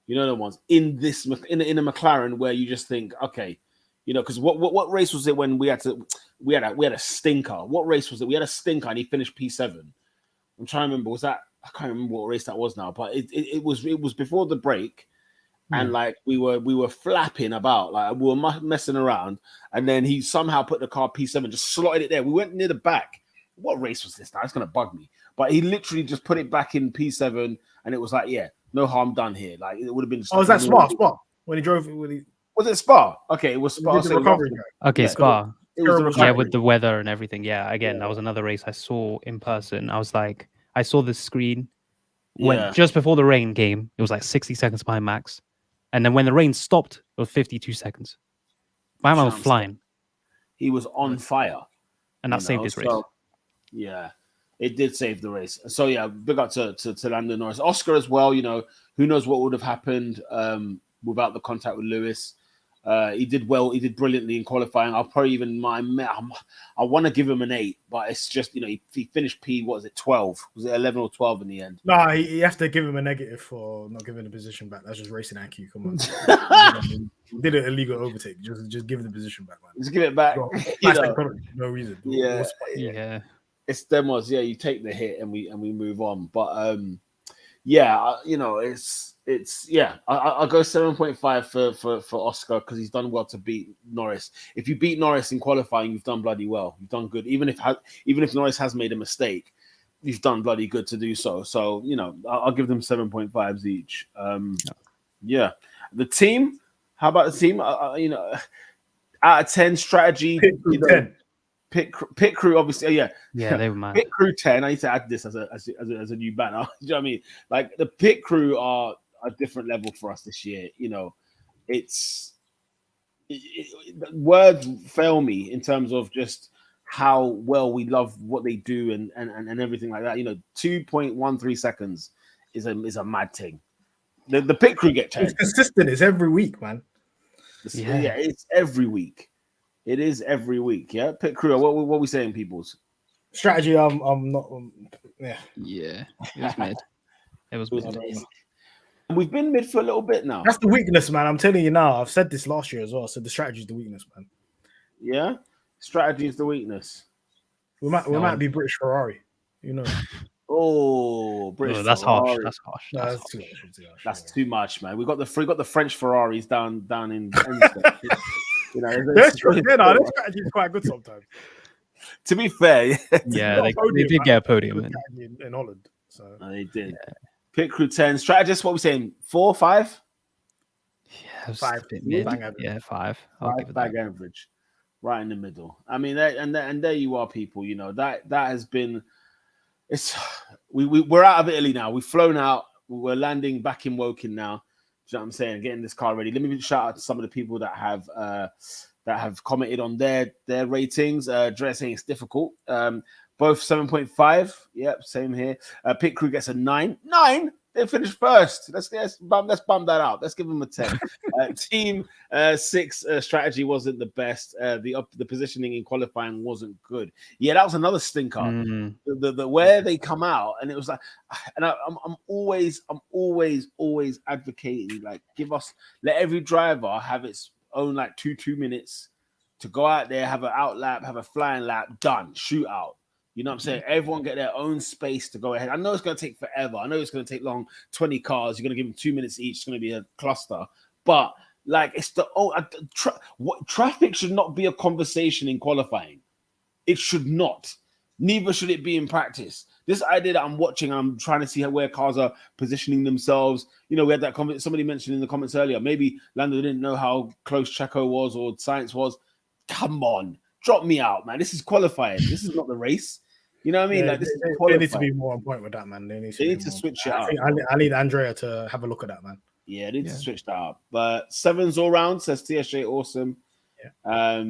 The ones in a McLaren where you just think, okay, because what race was it when we had a stinker? What race was it? We had a stinker and he finished P7. I'm trying to remember. I can't remember what race that was now, but it was before the break, and like we were flapping about, like we were messing around, and then he somehow put the car P7, just slotted it there. We went near the back. What race was this now? It's gonna bug me, but he literally just put it back in P7, and it was like, yeah. No harm done here. Like it would have been. Oh, was that Spa when he drove? Was it Spa? Okay, it was Spa. Okay, Spa. It was with the weather and everything. Yeah, again, that was another race I saw in person. I was like, I saw the screen when just before the rain came. It was like 60 seconds behind Max, And then when the rain stopped, it was 52 seconds. My man was Chance. flying, He was on fire. and that saved his race. So, yeah, it did save the race. So yeah, big up to Lando Norris. Oscar as well, who knows what would have happened without the contact with Lewis. He did well. He did brilliantly in qualifying. I'll probably even I want to give him an 8, but it's just he finished P. What was it? 12? Was it 11 or 12 in the end? No, you have to give him a negative for not giving the position back. That's just racing IQ. Come on, did an illegal overtake. Just give the position back, man. Just give it back. No reason. Yeah. It's demos. Yeah, you take the hit and we move on. But yeah, it's yeah. I'll go 7.5 for Oscar because he's done well to beat Norris. If you beat Norris in qualifying, you've done bloody well. You've done good. Even if Norris has made a mistake, you've done bloody good to do so. So I'll give them 7.5s each. Yeah, the team. How about the team? Out of 10, strategy. Pit crew, obviously, yeah, they were mad. Pit crew 10. I need to add this as a new banner. Do you know what I mean? Like the pit crew are a different level for us this year. Words fail me in terms of just how well we love what they do and everything like that. 2.13 seconds is a mad thing. The pit crew get 10. It's consistent. It's every week, man. Yeah, it's every week. It is every week. Yeah, pit crew. What are we saying, peoples? Strategy. I'm not. Yeah. Yeah. It was mid. It was mid. We've been mid for a little bit now. That's the weakness, man. I'm telling you now. I've said this last year as well. So the strategy is the weakness, man. Yeah, strategy is the weakness. We might be British Ferrari. Oh, British. That's Ferrari. harsh. That's harsh. That's too much. That's too much, man. We got the French Ferraris down in. Their strategy is quite good sometimes. To be fair, yeah, they did get a podium in Holland. So they did. Yeah. Pit crew 10. Strategist, what are we saying? 4, 5? Yeah, 5. Yeah, 5. I'll give it bag average, right in the middle. I mean, and there you are, people. That has been. We're out of Italy now. We've flown out. We're landing back in Woking now. You know what I'm saying? Getting this car ready. Let me shout out to some of the people that have commented on their ratings. Dre saying it's difficult. Both 7.5. Yep, same here. Pit crew gets a 9. 9? They finished first. Let's bump that out. Let's give them a 10. Team 6 strategy wasn't the best. The positioning in qualifying wasn't good. Yeah, that was another stinker. The where they come out, and it was like, and I'm always advocating, like, let every driver have its own like 2 minutes to go out there, have an out lap, have a flying lap, done, shoot out. You know what I'm saying? Everyone get their own space to go ahead. I know it's going to take forever. I know it's going to take long. 20 cars. You're going to give them 2 minutes each. It's going to be a cluster. But like, it's traffic should not be a conversation in qualifying. It should not. Neither should it be in practice. This idea that I'm watching, I'm trying to see where cars are positioning themselves. We had that comment. Somebody mentioned in the comments earlier. Maybe Lando didn't know how close Checo was or Sainz was. Come on. Drop me out, man. This is qualifying. This is not the race. You know what I mean? Yeah, they need to be more on point with that, man. They need to switch it up. I need Andrea to have a look at that, man. Yeah, they need to switch that up. But 7s all round, says TSJ. Awesome. Yeah.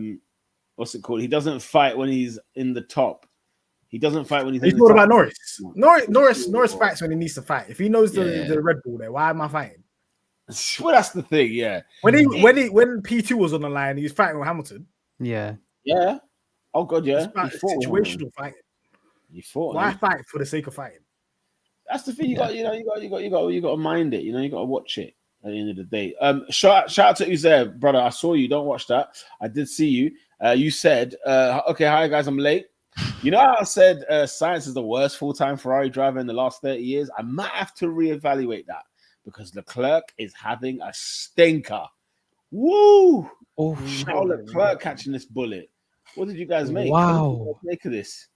What's it called? He doesn't fight when he's in the top. He doesn't fight when he's in the top. What about Norris? Norris fights when he needs to fight. If he knows the Red Bull there, why am I fighting? Well, that's the thing, yeah. When P2 was on the line, he was fighting with Hamilton. Yeah. Yeah. Oh god, yeah. Situational fighting. You fought. Why fight for the sake of fighting? That's the thing. You got to mind it. You got to watch it at the end of the day. Shout out to Uzair, brother. I saw you. Don't watch that. I did see you. You said, okay, hi guys, I'm late. You know how I said Sainz is the worst full-time Ferrari driver in the last 30 years? I might have to reevaluate that because Leclerc is having a stinker. Woo! Oh, Charles Leclerc catching this bullet. What did you guys make? Wow. What did you guys make of this?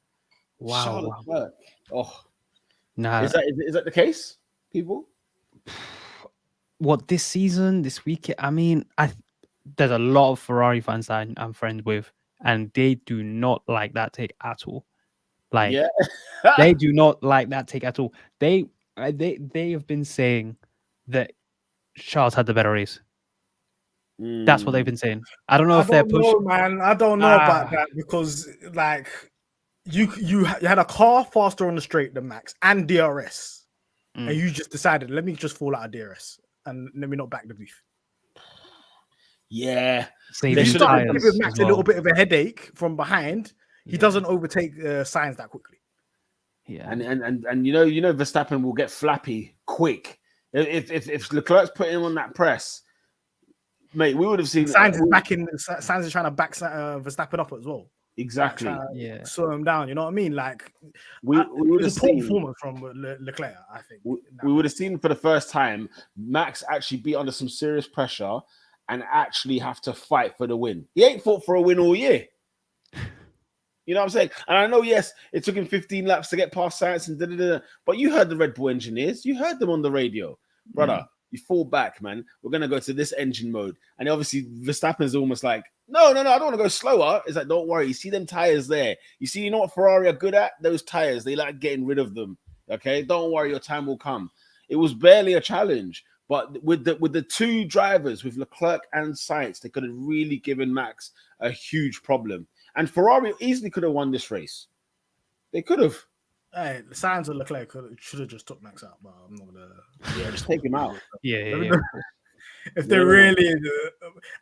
Wow. Charles Leclerc. Oh. Nah. Is that the case, people? What, this season, this week? I mean, there's a lot of Ferrari fans that I'm friends with, and they do not like that take at all. Like, they do not like that take at all. They have been saying that Charles had the better race. That's what they've been saying. I don't know I if they're don't know, man. I don't know about that because, like, you had a car faster on the straight than Max and DRS, and you just decided, let me just fall out of DRS and let me not back the beef. Yeah, saving They If you should have start been giving tires Max as a little well. bit of a headache from behind, he Yeah. doesn't overtake signs that quickly. Yeah. and you know Verstappen will get flappy quick. If Leclerc's putting him on that press, mate, we would have seen Sainz is trying to back Verstappen up as well. exactly. Like, trying to slow him down. You know what I mean? Like, We would it have was a poor seen performance from Leclerc, I think. we would have seen for the first time Max actually be under some serious pressure and actually have to fight for the win. He ain't fought for a win all year. You know what I'm saying? And I know, yes, it took him 15 laps to get past Sainz and da-da-da, but you heard the Red Bull engineers. You heard them on the radio. Brother, you fall back, man. We're going to go to this engine mode. And obviously, Verstappen's almost like, no, I don't want to go slower. It's like, don't worry. You see them tires there. You know what Ferrari are good at? Those tires. They like getting rid of them. Okay? Don't worry. Your time will come. It was barely a challenge. But with the two drivers, with Leclerc and Sainz, they could have really given Max a huge problem. And Ferrari easily could have won this race. They could have. Hey, Sainz and Leclerc should have just took Max out, but I'm not gonna. Yeah, just take him out. Yeah. If they really,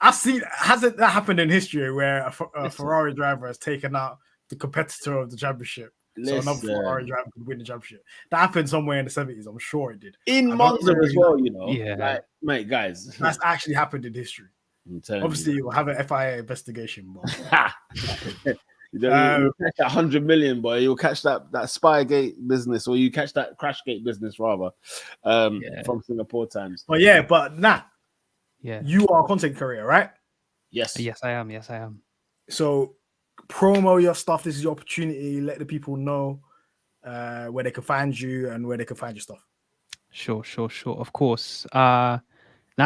I've seen, hasn't that happened in history where a Ferrari driver has taken out the competitor of the championship? So another Ferrari driver could win the championship. That happened somewhere in the 70s. I'm sure it did. In Monza as well, you know. Yeah. Like, mate, guys. That's actually happened in history. Obviously, you'll have an FIA investigation. But... you'll catch that 100 million, boy. You'll catch that Spygate business, or you catch that Crashgate business, rather, from Singapore times. But Nat, yeah, you are a content creator, right? Yes, I am. So, promo your stuff. This is your opportunity. Let the people know where they can find you and where they can find your stuff. Sure. Of course. Nat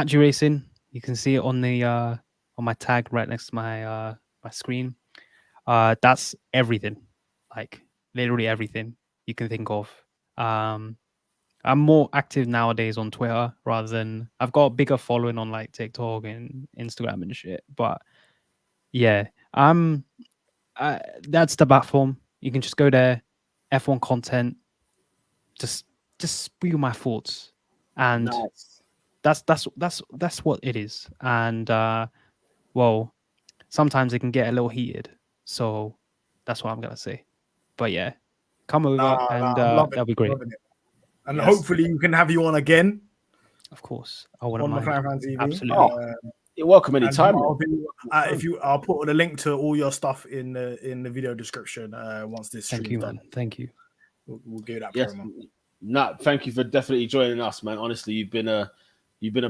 G Racing. You can see it on the on my tag right next to my my screen. That's everything, like literally everything you can think of. I'm more active nowadays on Twitter rather than I've got a bigger following on like TikTok and Instagram and shit. But yeah, that's the platform. You can just go there, F1 content, just spew my thoughts, and nice. That's what it is. And well, sometimes it can get a little heated, so that's what I'm gonna say. But yeah, come over and that'll be great. And hopefully you can have you on again. Of course, I wouldn't on mind. McLaren Fan TV. Absolutely. You're welcome anytime. I'll put a link to all your stuff in the video description once this. Thank you, man. Thank you. We'll give that. Yes, Nat, thank you for definitely joining us, man. Honestly, you've been a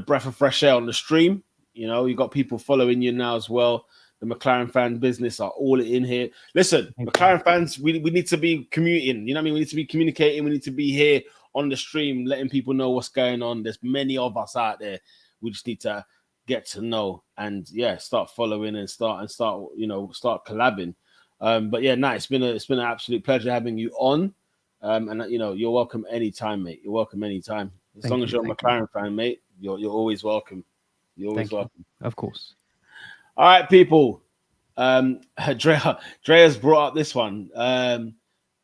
breath of fresh air on the stream. You know, you got people following you now as well. The McLaren fan business are all in here. Listen, McLaren fans, we need to be commuting. You know what I mean? We need to be communicating. We need to be here on the stream, letting people know what's going on. There's many of us out there. We just need to get to know and start following and start collabing. But yeah, it's been an absolute pleasure having you on. And you're welcome anytime, mate. You're welcome anytime. As long as you're a McLaren fan, mate, you're always welcome. You're always welcome. Of course. All right, people. Drea's brought up this one.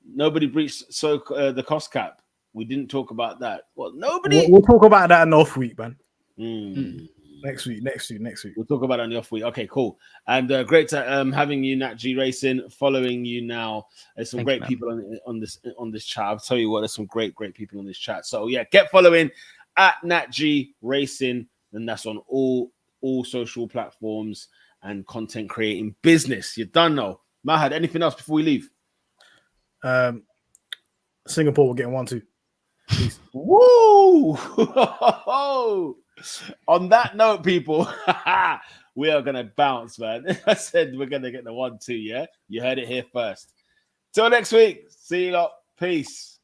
Nobody breached the cost cap. We didn't talk about that. Well, nobody. We'll talk about that in the off week, man. Next week. We'll talk about it on the off week. Okay, cool. And great to having you, Nat G Racing, following you now. There's some great people on this chat. I'll tell you what, there's some great people on this chat. So yeah, get following at Nat G Racing, and that's on all social platforms and content creating business. You're done now. Mahad, anything else before we leave? Singapore will get 1-2. Peace. Woo! On that note, people, we are gonna bounce, man. I said we're gonna get the 1-2. Yeah, you heard it here first. Till next week. See you lot. Peace.